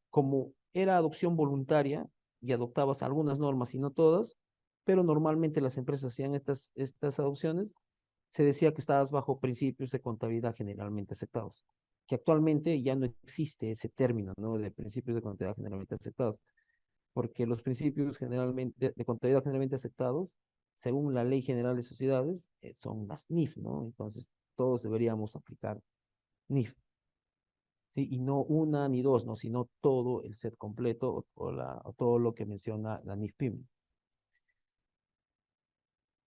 como era adopción voluntaria y adoptabas algunas normas y no todas, pero normalmente las empresas hacían estas adopciones, se decía que estabas bajo principios de contabilidad generalmente aceptados, que actualmente ya no existe ese término, ¿no? De principios de contabilidad generalmente aceptados, porque los principios de contabilidad generalmente aceptados, según la Ley General de Sociedades, son las NIF, ¿no? Entonces, todos deberíamos aplicar NIF. ¿Sí? Y no una ni dos, ¿no? Sino todo el set completo o todo lo que menciona la NIFPIM.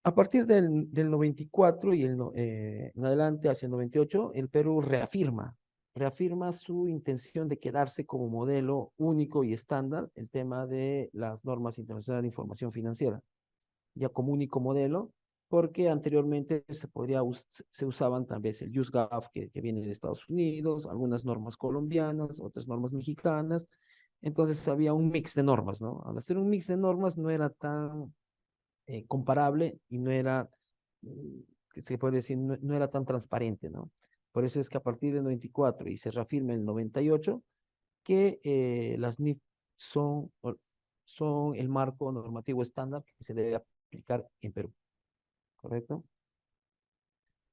A partir del 94 en adelante hacia el 98, el Perú reafirma su intención de quedarse como modelo único y estándar el tema de las normas internacionales de información financiera, ya como único modelo, porque anteriormente se usaban también el USGAF que viene de Estados Unidos, algunas normas colombianas, otras normas mexicanas, entonces había un mix de normas, ¿no? Al hacer un mix de normas no era tan comparable y no era que se puede decir, no era tan transparente, ¿no? Por eso es que a partir del 94 y se reafirma en el 98 que las NIF son el marco normativo estándar que se debe aplicar en Perú, ¿correcto?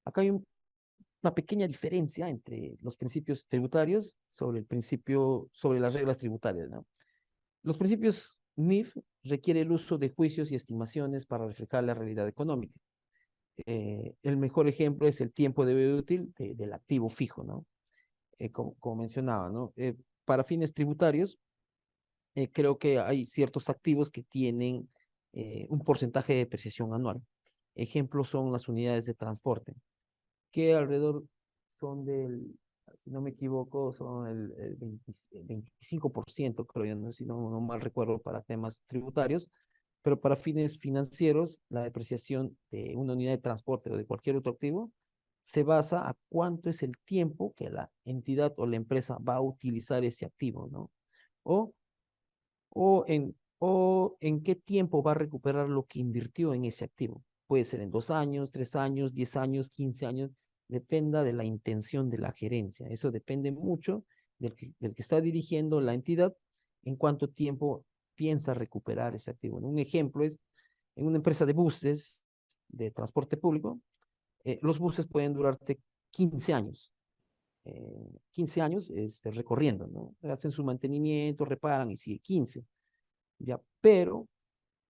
Acá hay una pequeña diferencia entre los principios tributarios sobre las reglas tributarias, ¿no? Los principios NIF requieren el uso de juicios y estimaciones para reflejar la realidad económica. El mejor ejemplo es el tiempo de vida útil del activo fijo, ¿no? Como mencionaba, ¿no? Para fines tributarios, creo que hay ciertos activos que tienen un porcentaje de depreciación anual. Ejemplos son las unidades de transporte, que alrededor son si no me equivoco, son el 25%, creo yo, ¿no? Si no mal recuerdo, para temas tributarios, pero para fines financieros, la depreciación de una unidad de transporte o de cualquier otro activo se basa a cuánto es el tiempo que la entidad o la empresa va a utilizar ese activo, ¿no? O, o en qué tiempo va a recuperar lo que invirtió en ese activo. Puede ser en 2 años, 3 años, 10 años, 15 años, dependa de la intención de la gerencia. Eso depende mucho del que está dirigiendo la entidad en cuánto tiempo piensa recuperar ese activo. Un ejemplo es en una empresa de buses de transporte público, los buses pueden durarte 15 años. 15 años recorriendo, ¿no? Hacen su mantenimiento, reparan y sigue 15. ¿Ya? Pero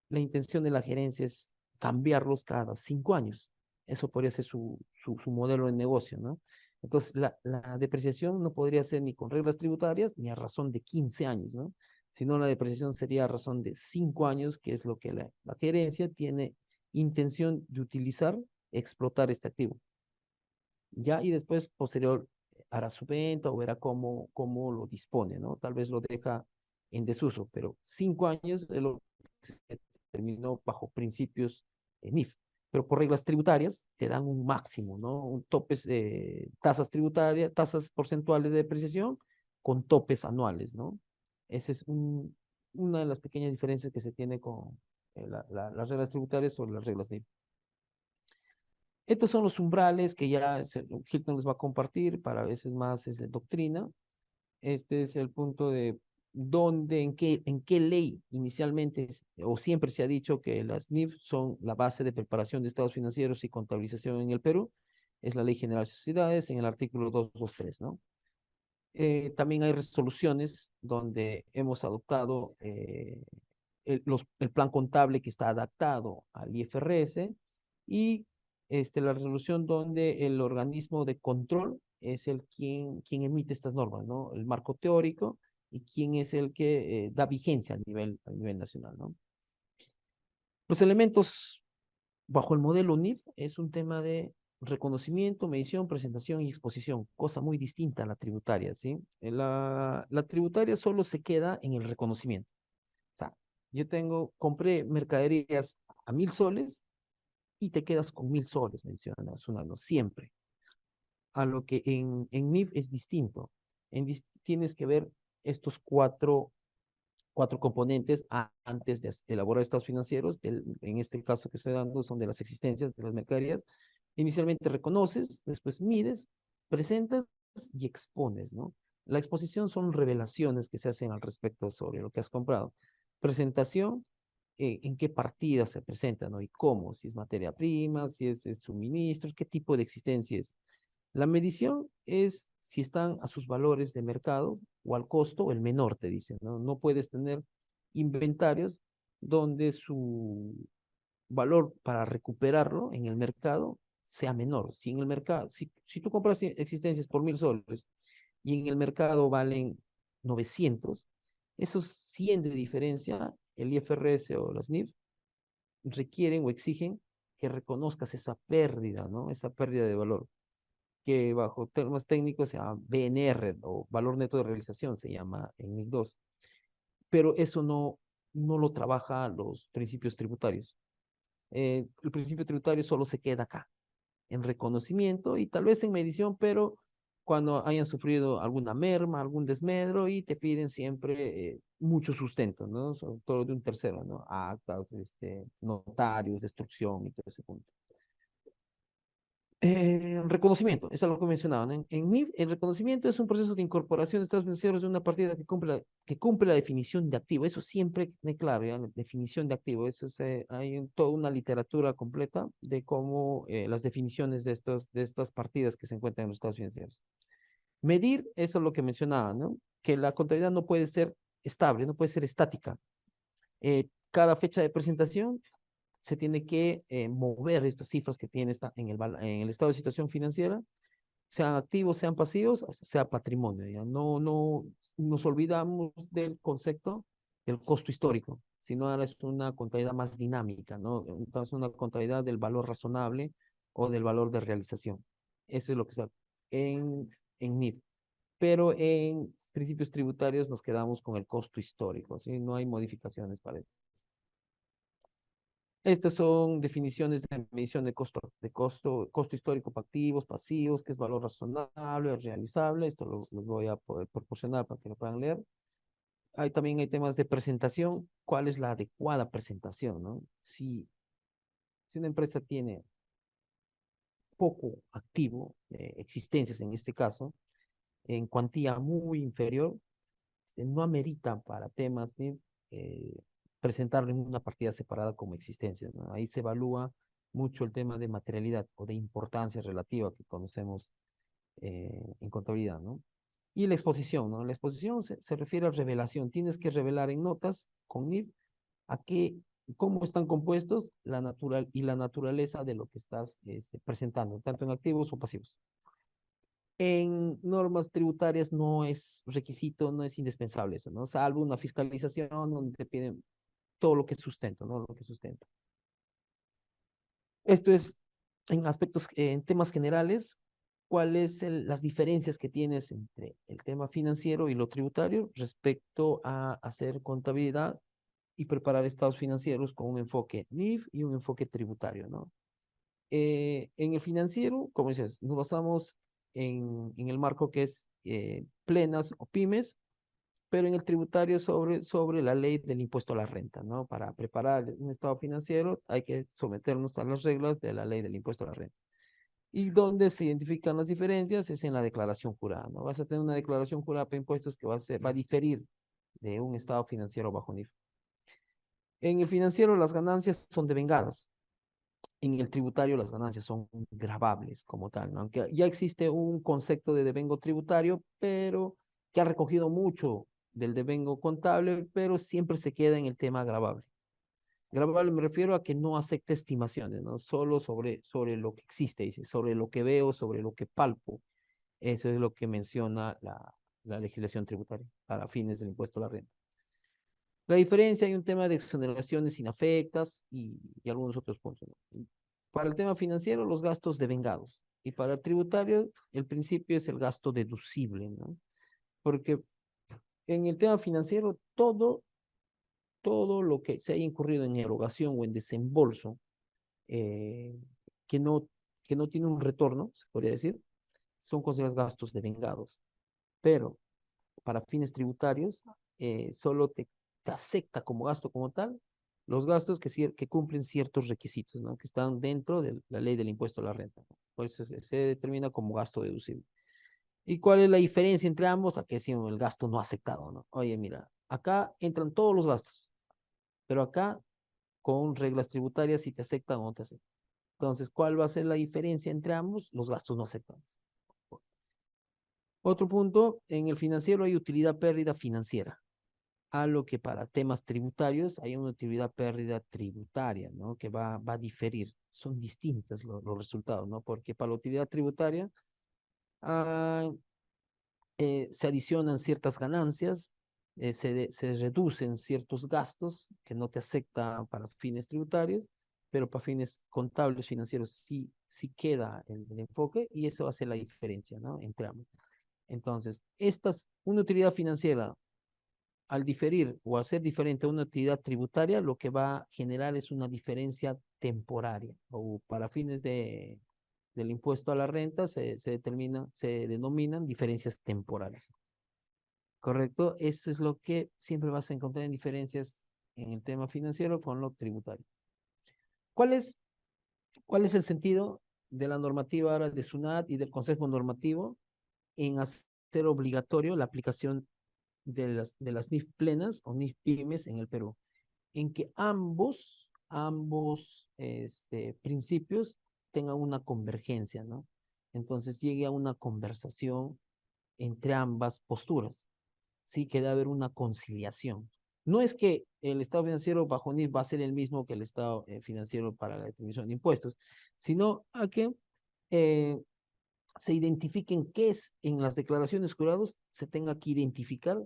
la intención de la gerencia es cambiarlos cada 5 años. Eso podría ser su modelo de negocio, ¿no? Entonces, la depreciación no podría ser ni con reglas tributarias ni a razón de 15 años, ¿no? Sino la depreciación sería a razón de 5 años, que es lo que la gerencia tiene intención de utilizar, explotar este activo. Ya, y después, posterior, hará su venta o verá cómo lo dispone, ¿no? Tal vez lo deja en desuso, pero 5 años es lo que se terminó bajo principios NIF. Pero por reglas tributarias te dan un máximo, ¿no? Un topes, tasas tributarias, tasas porcentuales de depreciación con topes anuales, ¿no? Esa es una de las pequeñas diferencias que se tiene con las reglas tributarias sobre las reglas NIF. Estos son los umbrales que ya Hilton les va a compartir, para veces más es de doctrina. Este es el punto de dónde, en qué ley inicialmente o siempre se ha dicho que las NIF son la base de preparación de estados financieros y contabilización en el Perú. Es la Ley General de Sociedades en el artículo 223, ¿no? También hay resoluciones donde hemos adoptado el plan contable que está adaptado al IFRS y la resolución donde el organismo de control es quien emite estas normas, ¿no? El marco teórico y quién es el que da vigencia a nivel nacional, ¿no? Los elementos bajo el modelo NIF es un tema de reconocimiento, medición, presentación y exposición, cosa muy distinta a la tributaria, ¿sí? La tributaria solo se queda en el reconocimiento. O sea, compré mercaderías a 1.000 soles y te quedas con 1.000 soles, mencionas un año, siempre. A lo que en NIF es distinto. Tienes que ver estos cuatro componentes antes de elaborar estados financieros. En este caso que estoy dando son de las existencias de las mercaderías. Inicialmente reconoces, después mides, presentas y expones, ¿no? La exposición son revelaciones que se hacen al respecto sobre lo que has comprado. Presentación, en qué partida se presenta, ¿no? Y cómo, si es materia prima, si es suministros, qué tipo de existencia es. La medición es si están a sus valores de mercado o al costo o el menor, te dicen, ¿no? No puedes tener inventarios donde su valor para recuperarlo en el mercado sea menor. Si en el mercado, si tú compras existencias por 1.000 soles y en el mercado valen 900, esos 100 de diferencia, el IFRS o las NIF requieren o exigen que reconozcas esa pérdida, ¿no? Esa pérdida de valor, que bajo términos técnicos se llama BNR o valor neto de realización, se llama en NIC 2. Pero eso no lo trabaja los principios tributarios. El principio tributario solo se queda acá, en reconocimiento y tal vez en medición, pero cuando hayan sufrido alguna merma, algún desmedro y te piden siempre mucho sustento, ¿no? Sobre todo de un tercero, ¿no? Actas, notarios, destrucción y todo ese punto. Reconocimiento, eso es lo que mencionaban. En NIF, el reconocimiento es un proceso de incorporación de estados financieros de una partida que cumple la definición de activo. Eso siempre es claro, ¿ya? La definición de activo. Eso es, toda una literatura completa de cómo las definiciones de estas partidas que se encuentran en los estados financieros. Medir, eso es lo que mencionaba, ¿no? Que la contabilidad no puede ser estable, no puede ser estática. Cada fecha de presentación se tiene que mover estas cifras que tiene en el estado de situación financiera, sean activos, sean pasivos, sea patrimonio. ¿Ya? No nos olvidamos del concepto del costo histórico, sino ahora es una contabilidad más dinámica, ¿no? Entonces, una contabilidad del valor razonable o del valor de realización. Eso es lo que está en NIF. Pero en principios tributarios nos quedamos con el costo histórico, ¿sí? No hay modificaciones para eso. Estas son definiciones de medición costo histórico para activos, pasivos, que es valor razonable, realizable. Esto los voy a poder proporcionar para que lo puedan leer. También hay temas de presentación. ¿Cuál es la adecuada presentación, no? Si una empresa tiene poco activo, existencias en este caso, en cuantía muy inferior, no amerita para temas de presentarlo en una partida separada como existencias, ¿no? Ahí se evalúa mucho el tema de materialidad o de importancia relativa que conocemos en contabilidad, ¿no? Y la exposición, ¿no? La exposición se refiere a revelación. Tienes que revelar en notas con NIF a qué, cómo están compuestos la naturaleza de lo que estás presentando, tanto en activos o pasivos. En normas tributarias no es requisito, no es indispensable eso, ¿no? Salvo una fiscalización donde te piden todo lo que es sustento, ¿no? Lo que sustenta. Esto es en aspectos, en temas generales, cuáles son las diferencias que tienes entre el tema financiero y lo tributario respecto a hacer contabilidad y preparar estados financieros con un enfoque NIF y un enfoque tributario, ¿no? En el financiero, como dices, nos basamos en el marco que es plenas o pymes, pero en el tributario sobre la ley del impuesto a la renta, ¿no? Para preparar un estado financiero hay que someternos a las reglas de la ley del impuesto a la renta. Y donde se identifican las diferencias es en la declaración jurada, ¿no? Vas a tener una declaración jurada para impuestos que va a diferir de un estado financiero bajo NIF. En el financiero las ganancias son devengadas. En el tributario las ganancias son gravables como tal, ¿no? Aunque ya existe un concepto de devengo tributario, pero que ha recogido mucho del devengo contable, pero siempre se queda en el tema gravable. Gravable me refiero a que no acepta estimaciones, ¿no? Solo sobre lo que existe, dice, sobre lo que veo, sobre lo que palpo. Eso es lo que menciona la legislación tributaria para fines del impuesto a la renta. La diferencia, hay un tema de exoneraciones inafectas y algunos otros puntos, ¿no? Para el tema financiero, los gastos devengados. Y para el tributario, el principio es el gasto deducible, ¿no? Porque en el tema financiero, todo lo que se haya incurrido en erogación o en desembolso, eh, que no, que no tiene un retorno, se podría decir, son considerados gastos devengados. Pero para fines tributarios, solo te acepta como gasto como tal los gastos que cumplen ciertos requisitos, ¿no? Que están dentro de la ley del impuesto a la renta, ¿no? Por eso se determina como gasto deducible. ¿Y cuál es la diferencia entre ambos? Aquí decimos el gasto no aceptado, ¿no? Oye, mira, acá entran todos los gastos, pero acá con reglas tributarias si te aceptan o no te aceptan. Entonces, ¿cuál va a ser la diferencia entre ambos? Los gastos no aceptados. Otro punto, en el financiero hay utilidad pérdida financiera, a lo que para temas tributarios hay una utilidad pérdida tributaria, ¿no? Que va a diferir. Son distintos los resultados, ¿no? Porque para la utilidad tributaria ah, se adicionan ciertas ganancias, se reducen ciertos gastos que no te acepta para fines tributarios, pero para fines contables financieros sí queda el enfoque y eso hace la diferencia, ¿no? Entre ambos. Entonces, una utilidad financiera al diferir o al ser diferente a una utilidad tributaria, lo que va a generar es una diferencia temporaria o para fines del impuesto a la renta se denominan diferencias temporales. ¿Correcto? Eso es lo que siempre vas a encontrar en diferencias en el tema financiero con lo tributario. ¿Cuál es, cuál es el sentido de la normativa ahora de SUNAT y del Consejo Normativo en hacer obligatorio la aplicación de las NIF plenas o NIF pymes en el Perú, en que ambos principios tengan una convergencia, ¿no? Entonces llegue a una conversación entre ambas posturas, sí que debe haber una conciliación. No es que el estado financiero bajo NIF va a ser el mismo que el estado financiero para la determinación de impuestos, sino a que eh, se identifiquen qué es en las declaraciones jurados, se tenga que identificar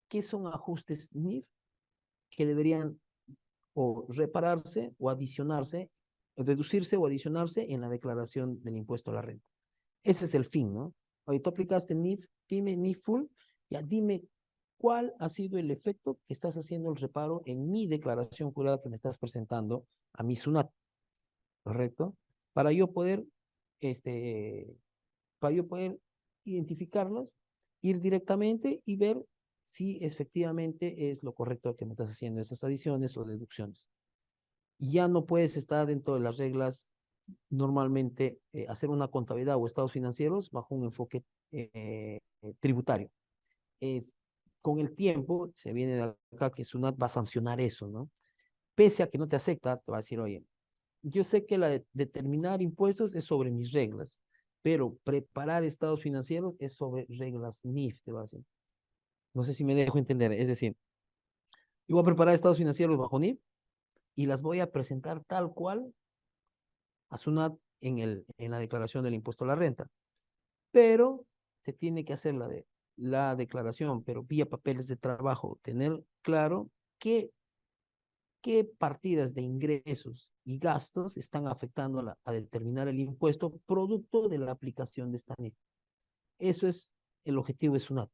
qué son ajustes NIF que deberían o repararse o adicionarse, deducirse o adicionarse en la declaración del impuesto a la renta. Ese es el fin, ¿no? Oye, tú aplicaste NIF, dime NIF full, ya dime cuál ha sido el efecto que estás haciendo el reparo en mi declaración jurada que me estás presentando a mi SUNAT, ¿correcto? Para yo poder, este, para yo poder identificarlas, ir directamente y ver si efectivamente es lo correcto que me estás haciendo esas adiciones o deducciones. Ya no puedes estar dentro de las reglas normalmente hacer una contabilidad o estados financieros bajo un enfoque tributario. Es, con el tiempo se viene de acá que SUNAT va a sancionar eso, ¿no? Pese a que no te acepta, te va a decir, oye, yo sé que determinar impuestos es sobre mis reglas, pero preparar estados financieros es sobre reglas NIF, te va a decir. No sé si me dejo entender, es decir, yo voy a preparar estados financieros bajo NIF y las voy a presentar tal cual a SUNAT en la declaración del impuesto a la renta, pero se tiene que hacer la declaración, pero vía papeles de trabajo, tener claro qué, qué partidas de ingresos y gastos están afectando a determinar el impuesto producto de la aplicación de esta NIF. Eso es el objetivo de SUNAT.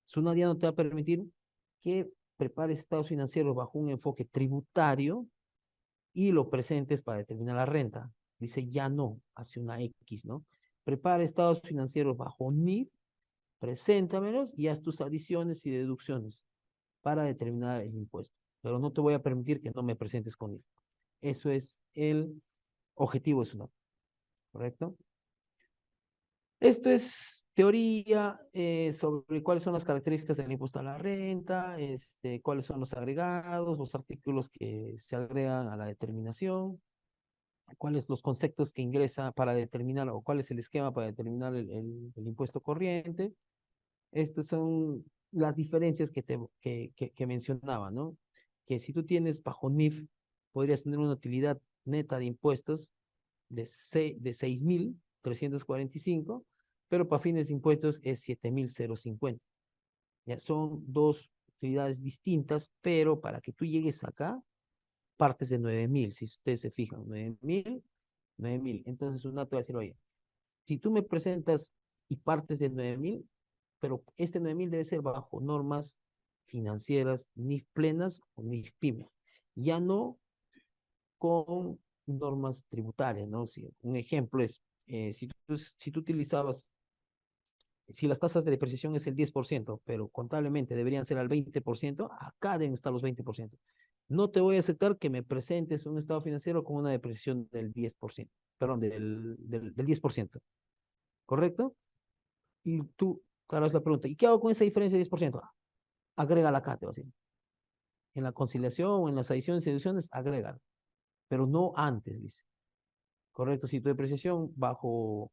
SUNAT ya no te va a permitir que prepares estados financieros bajo un enfoque tributario y lo presentes para determinar la renta. Dice ya no, hace una X, ¿no? Prepara estados financieros bajo NIF, preséntamelos y haz tus adiciones y deducciones para determinar el impuesto. Pero no te voy a permitir que no me presentes con NIF. Eso es el objetivo de SUNAT, ¿correcto? Esto es teoría sobre cuáles son las características del impuesto a la renta, cuáles son los agregados, los artículos que se agregan a la determinación, cuáles los conceptos que ingresa para determinar o cuál es el esquema para determinar el impuesto corriente. Estas son las diferencias que mencionaba, ¿no? Que si tú tienes bajo NIF, podrías tener una utilidad neta de impuestos de 6.345, pero para fines de impuestos es 7.050. Ya son dos utilidades distintas, pero para que tú llegues acá, partes de 9.000, si ustedes se fijan, 9.000, 9.000. Entonces, una te va a decir, oye, si tú me presentas y partes de 9.000, pero este 9.000 debe ser bajo normas financieras, NIF plenas o NIF pyme, ya no con normas tributarias, ¿no? Si, un ejemplo es, si tú utilizabas, si las tasas de depreciación es el 10%, pero contablemente deberían ser al 20%, acá deben estar los 20%. No te voy a aceptar que me presentes un estado financiero con una depreciación del 10%, perdón, del 10%, ¿correcto? Y tú, claro, es la pregunta, ¿y qué hago con esa diferencia de 10%? Agrégala acá, te va a decir. En la conciliación o en las adiciones y deducciones, agrégala, pero no antes, dice. ¿Correcto? Si tu depreciación bajo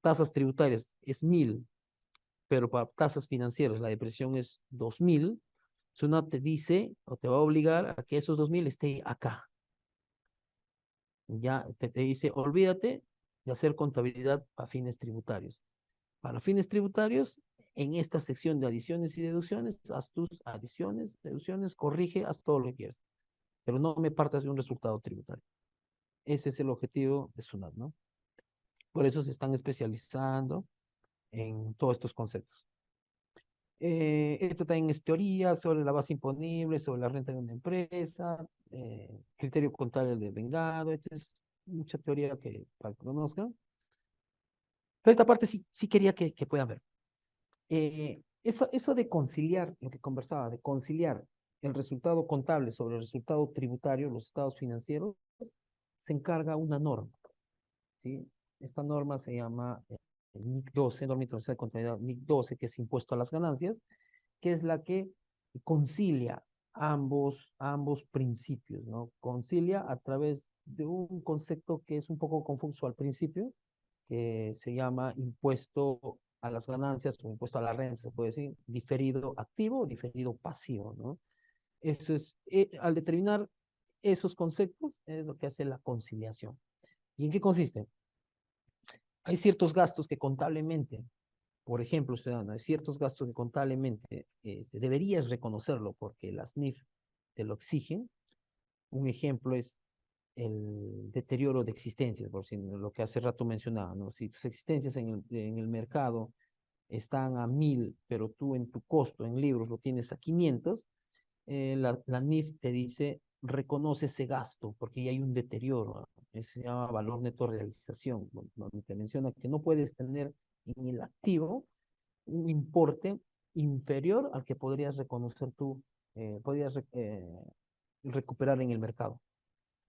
tasas tributarias es 1.000, pero para tasas financieras la depreciación es 2.000, SUNAT te dice o te va a obligar a que esos 2.000 esté acá. Ya te dice, olvídate de hacer contabilidad para fines tributarios. Para fines tributarios, en esta sección de adiciones y deducciones, haz tus adiciones, deducciones, corrige, haz todo lo que quieras, pero no me partas de un resultado tributario. Ese es el objetivo de SUNAT, ¿no? Por eso se están especializando en todos estos conceptos. Esto también es teoría sobre la base imponible, sobre la renta de una empresa, criterio contable de vengado. Esta es mucha teoría que para que conozcan. Pero esta parte sí quería que puedan ver. Eso de conciliar, lo que conversaba, de conciliar el resultado contable sobre el resultado tributario, los estados financieros, se encarga una norma, ¿sí? Esta norma se llama NIC 12, norma internacional de contabilidad NIC 12, que es impuesto a las ganancias, que es la que concilia ambos principios, ¿no? Concilia a través de un concepto que es un poco confuso al principio, que se llama impuesto a las ganancias o impuesto a la renta, se puede decir, diferido activo o diferido pasivo, ¿no? Eso es, al determinar esos conceptos, es lo que hace la conciliación. ¿Y en qué consiste? Hay ciertos gastos que contablemente, por ejemplo, ciudadano, hay ciertos gastos que contablemente deberías reconocerlo porque las NIF te lo exigen. Un ejemplo es el deterioro de existencias, por si lo que hace rato mencionaba, ¿no? Si tus existencias en el mercado están a 1000, pero tú en tu costo en libros lo tienes a 500, la NIF te dice, reconoce ese gasto, porque ya hay un deterioro, ¿no? Se llama valor neto de realización, donde te menciona que no puedes tener en el activo un importe inferior al que podrías reconocer tú, podrías recuperar en el mercado.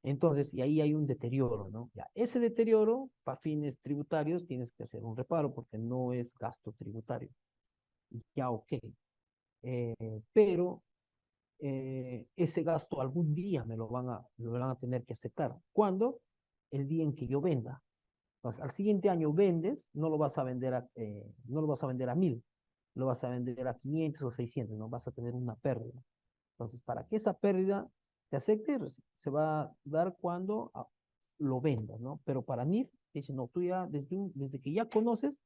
Entonces, y ahí hay un deterioro, ¿no? Ya, ese deterioro, para fines tributarios, tienes que hacer un reparo porque no es gasto tributario. Ya, ok. Pero ese gasto algún día me lo van a tener que aceptar. ¿Cuándo? El día en que yo venda. Entonces, al siguiente año vendes, no lo vas a vender a 1000, lo vas a vender a 500 o 600, ¿no? Vas a tener una pérdida. Entonces, para que esa pérdida te acepte, se va a dar cuando lo vendas, ¿no? Pero para NIF, dice, no, tú ya, desde que ya conoces,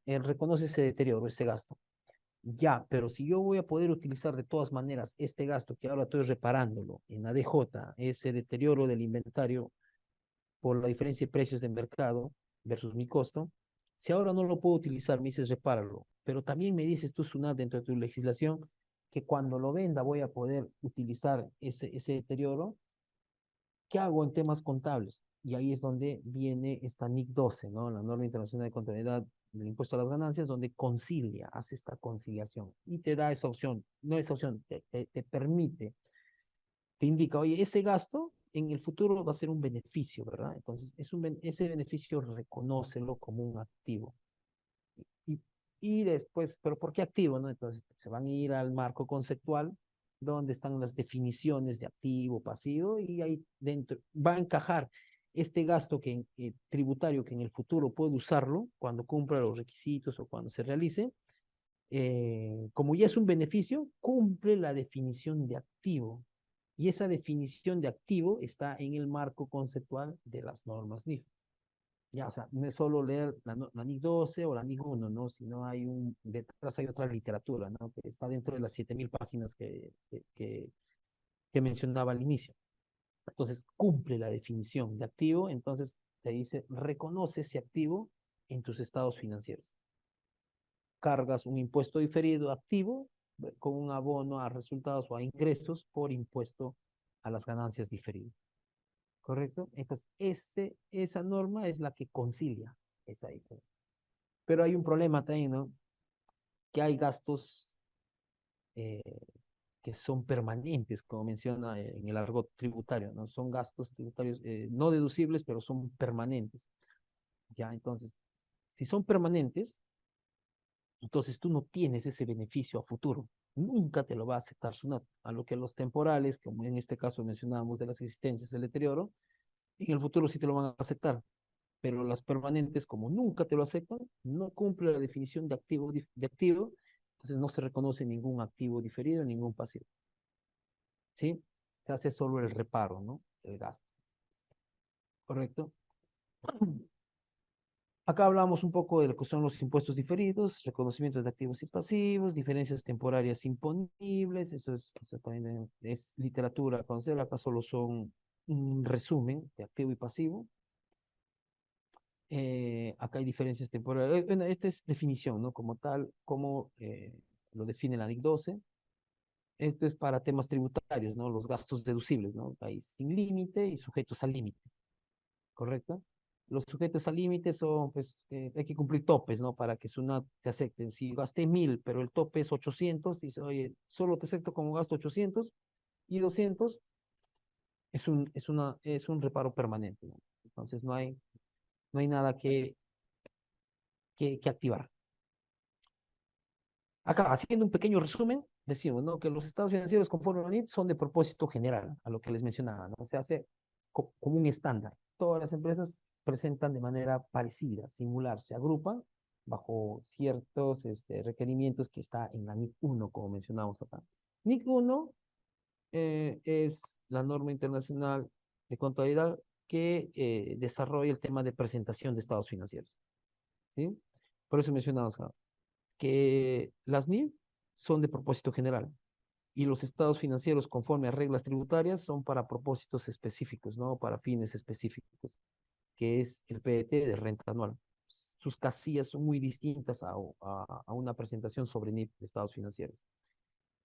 reconoces ese deterioro, ese gasto. Ya, pero si yo voy a poder utilizar de todas maneras este gasto que ahora estoy reparándolo en ADJ, ese deterioro del inventario por la diferencia de precios de mercado versus mi costo, si ahora no lo puedo utilizar, me dices repáralo, pero también me dices tú, Sunat, dentro de tu legislación, que cuando lo venda voy a poder utilizar ese deterioro. ¿Qué hago en temas contables? Y ahí es donde viene esta NIC 12, ¿no? La norma internacional de contabilidad del impuesto a las ganancias, donde concilia, hace esta conciliación y te da esa opción, no esa opción, te permite, te indica, oye, ese gasto en el futuro va a ser un beneficio, ¿verdad? Entonces, ese beneficio reconócelo como un activo. Y, y después, ¿pero por qué activo, no? Entonces, se van a ir al marco conceptual, donde están las definiciones de activo, pasivo, y ahí dentro va a encajar este gasto tributario que en el futuro puede usarlo cuando cumpla los requisitos o cuando se realice, como ya es un beneficio, cumple la definición de activo. Y esa definición de activo está en el marco conceptual de las normas NIF. Ya, o sea, no es solo leer la NIC 12 o la NIC 1, ¿no? Sino detrás hay otra literatura, ¿no? Que está dentro de las 7000 páginas que mencionaba al inicio. Entonces, cumple la definición de activo, entonces te dice, reconoce ese activo en tus estados financieros. Cargas un impuesto diferido activo con un abono a resultados o a ingresos por impuesto a las ganancias diferidas. ¿Correcto? Entonces, esa norma es la que concilia esta diferencia. Pero hay un problema también, ¿no? Que hay gastos eh, que son permanentes, como menciona en el argot tributario, ¿no? Son gastos tributarios no deducibles, pero son permanentes. Ya, entonces, si son permanentes, entonces tú no tienes ese beneficio a futuro. Nunca te lo va a aceptar SUNAT. A lo que los temporales, como en este caso mencionábamos de las existencias del deterioro, en el futuro sí te lo van a aceptar. Pero las permanentes, como nunca te lo aceptan, no cumple la definición de activo, entonces no se reconoce ningún activo diferido, ningún pasivo. ¿Sí? Se hace solo el reparo, ¿no? El gasto. ¿Correcto? Acá hablamos un poco de lo que son los impuestos diferidos, reconocimiento de activos y pasivos, diferencias temporarias imponibles, eso también es literatura a conocer, acá solo son un resumen de activo y pasivo. Acá hay diferencias temporales. Bueno, esta es definición, ¿no? Como tal, como lo define la NIC 12. Esto es para temas tributarios, ¿no? Los gastos deducibles, ¿no? Hay sin límite y sujetos al límite, ¿correcto? Los sujetos al límite son, pues, hay que cumplir topes, ¿no? Para que SUNAT te acepten. Si gasté 1000, pero el tope es 800, dice, oye, solo te acepto como gasto 800 y 200 es un reparo permanente, ¿no? Entonces no hay no hay nada que activar. Acá, haciendo un pequeño resumen, decimos, ¿no? Que los estados financieros conforme a la NIF son de propósito general, a lo que les mencionaba, ¿no? Se hace como un estándar. Todas las empresas presentan de manera parecida, similar, se agrupan bajo ciertos requerimientos que está en la NIF 1, como mencionamos acá. NIF 1 es la norma internacional de contabilidad que desarrolla el tema de presentación de estados financieros, ¿sí? Por eso mencionamos acá que las NIF son de propósito general y los estados financieros conforme a reglas tributarias son para propósitos específicos, ¿no? Para fines específicos, que es el PET de renta anual. Sus casillas son muy distintas a una presentación sobre NIF de estados financieros.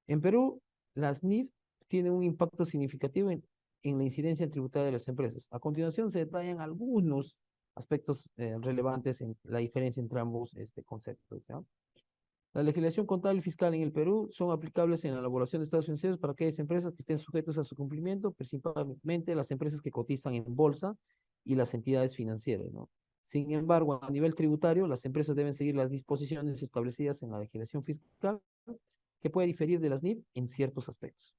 En Perú, las NIF tienen un impacto significativo en la incidencia tributaria de las empresas. A continuación se detallan algunos aspectos relevantes en la diferencia entre ambos conceptos, ¿ya? La legislación contable y fiscal en el Perú son aplicables en la elaboración de estados financieros para aquellas empresas que estén sujetas a su cumplimiento, principalmente las empresas que cotizan en bolsa y las entidades financieras, ¿no? Sin embargo, a nivel tributario, las empresas deben seguir las disposiciones establecidas en la legislación fiscal, que puede diferir de las NIF en ciertos aspectos.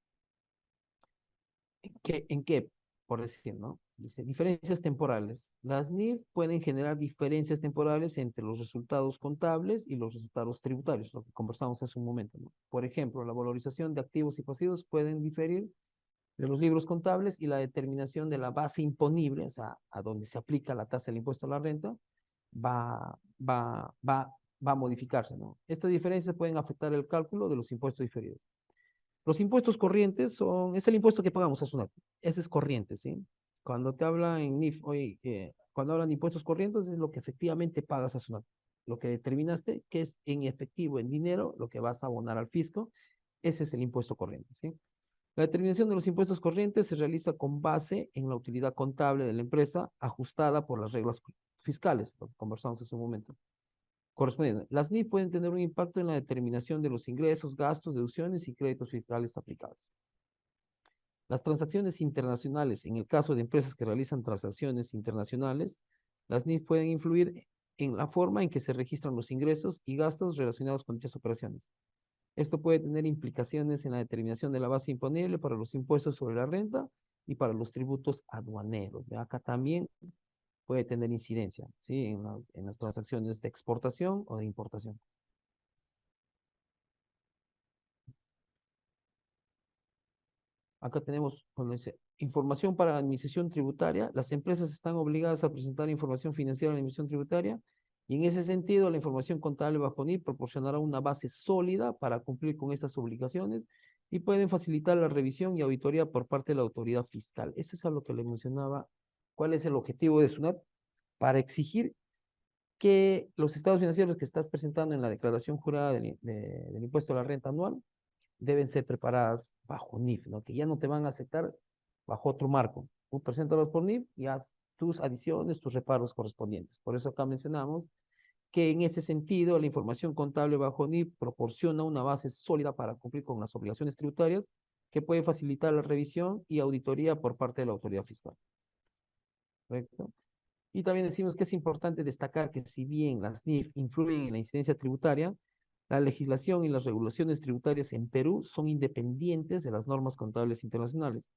¿En qué? Por decir, ¿no? Dice, diferencias temporales. Las NIF pueden generar diferencias temporales entre los resultados contables y los resultados tributarios, lo que conversamos hace un momento, ¿no? Por ejemplo, la valorización de activos y pasivos pueden diferir de los libros contables y la determinación de la base imponible, o sea, a donde se aplica la tasa del impuesto a la renta, va, va, va, va a modificarse, ¿no? Estas diferencias pueden afectar el cálculo de los impuestos diferidos. Los impuestos corrientes es el impuesto que pagamos a SUNAT. Ese es corriente, ¿sí? Cuando te habla en NIF, oye, cuando hablan de impuestos corrientes es lo que efectivamente pagas a SUNAT. Lo que determinaste, que es en efectivo, en dinero, lo que vas a abonar al fisco, ese es el impuesto corriente, ¿sí? La determinación de los impuestos corrientes se realiza con base en la utilidad contable de la empresa ajustada por las reglas fiscales, lo que conversamos hace un momento correspondiente. Las NIF pueden tener un impacto en la determinación de los ingresos, gastos, deducciones y créditos fiscales aplicables. Las transacciones internacionales, en el caso de empresas que realizan transacciones internacionales, las NIF pueden influir en la forma en que se registran los ingresos y gastos relacionados con dichas operaciones. Esto puede tener implicaciones en la determinación de la base imponible para los impuestos sobre la renta y para los tributos aduaneros. Acá también puede tener incidencia, ¿sí? En las transacciones de exportación o de importación. Acá tenemos, cuando dice, información para la administración tributaria. Las empresas están obligadas a presentar información financiera a la administración tributaria y en ese sentido la información contable bajo NIF proporcionará una base sólida para cumplir con estas obligaciones y pueden facilitar la revisión y auditoría por parte de la autoridad fiscal. Eso es a lo que le mencionaba. ¿Cuál es el objetivo de SUNAT? Para exigir que los estados financieros que estás presentando en la declaración jurada del impuesto a la renta anual deben ser preparadas bajo NIF, ¿no? Que ya no te van a aceptar bajo otro marco. Tú preséntalos por NIF y haz tus adiciones, tus reparos correspondientes. Por eso acá mencionamos que en ese sentido la información contable bajo NIF proporciona una base sólida para cumplir con las obligaciones tributarias que puede facilitar la revisión y auditoría por parte de la autoridad fiscal. ¿Correcto? Y también decimos que es importante destacar que si bien las NIF influyen en la incidencia tributaria, la legislación y las regulaciones tributarias en Perú son independientes de las normas contables internacionales.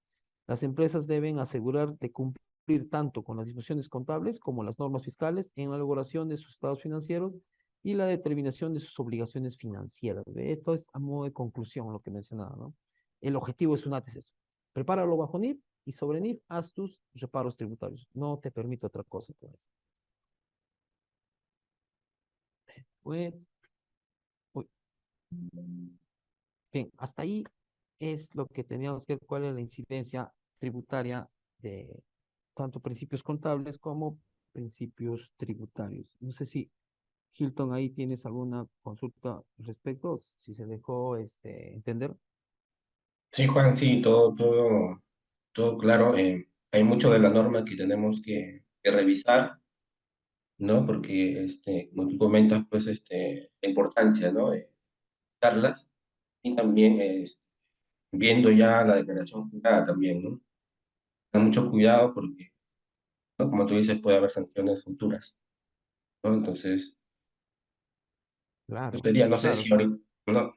Las empresas deben asegurar de cumplir tanto con las disposiciones contables como las normas fiscales en la elaboración de sus estados financieros y la determinación de sus obligaciones financieras. Esto es a modo de conclusión lo que mencionaba, ¿no? El objetivo de SUNAT es eso. Prepáralo bajo NIF y sobre NIF haz tus reparos tributarios. No te permito otra cosa. Pues, uy, bien, hasta ahí es lo que teníamos que ver, cuál es la incidencia tributaria de tanto principios contables como principios tributarios. No sé si, Hilton, ahí tienes alguna consulta al respecto, si se dejó entender. Sí, Juan, sí, todo claro. Hay mucho de la norma que tenemos que revisar, ¿no? Porque, como tú comentas, pues, la importancia, ¿no? De darlas y también viendo ya la declaración jurada también, ¿no? Ten mucho cuidado porque ¿no? Como tú dices, puede haber sanciones futuras, ¿no? Entonces, Claro, sería, no sé claro, si sí, ahorita,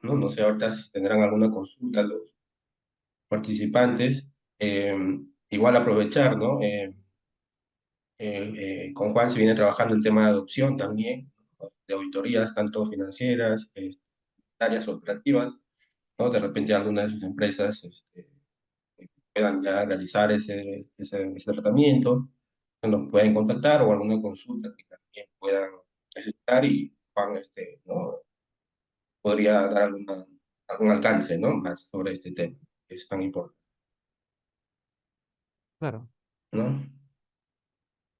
no sé ahorita si tendrán alguna consulta los participantes, eh, igual aprovechar, ¿no? Con Juan se viene trabajando el tema de adopción también, ¿no? De auditorías, tanto financieras, áreas operativas, ¿no? De repente algunas de sus empresas puedan ya realizar ese tratamiento, nos pueden contactar o alguna consulta que también puedan necesitar y Juan ¿no? podría dar algún alcance, ¿no? Más sobre este tema, que es tan importante, claro. ¿no?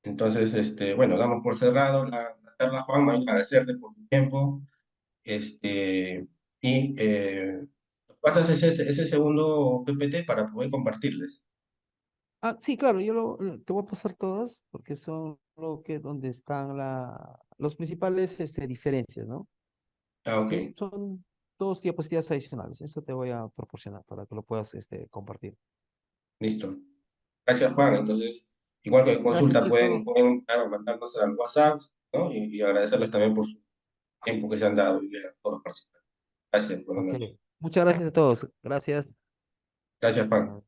Entonces, bueno, damos por cerrado la charla, Juan, agradecerte por tu tiempo, y nos pasas ese segundo PPT para poder compartirles. Ah, sí, claro, te voy a pasar todas porque son lo que donde están los principales diferencias, ¿no? Ah, ok, Son dos diapositivas adicionales. Eso te voy a proporcionar para que lo puedas compartir. listo. Gracias, Juan. Entonces, igual que Gracias, consulta, Alberto. pueden claro, mandarnos al WhatsApp, ¿no? Y agradecerles también por su tiempo que se han dado y a todos los participantes. Gracias, buenas Ok. noches. Muchas gracias a todos. Gracias. Gracias, Juan. Ah,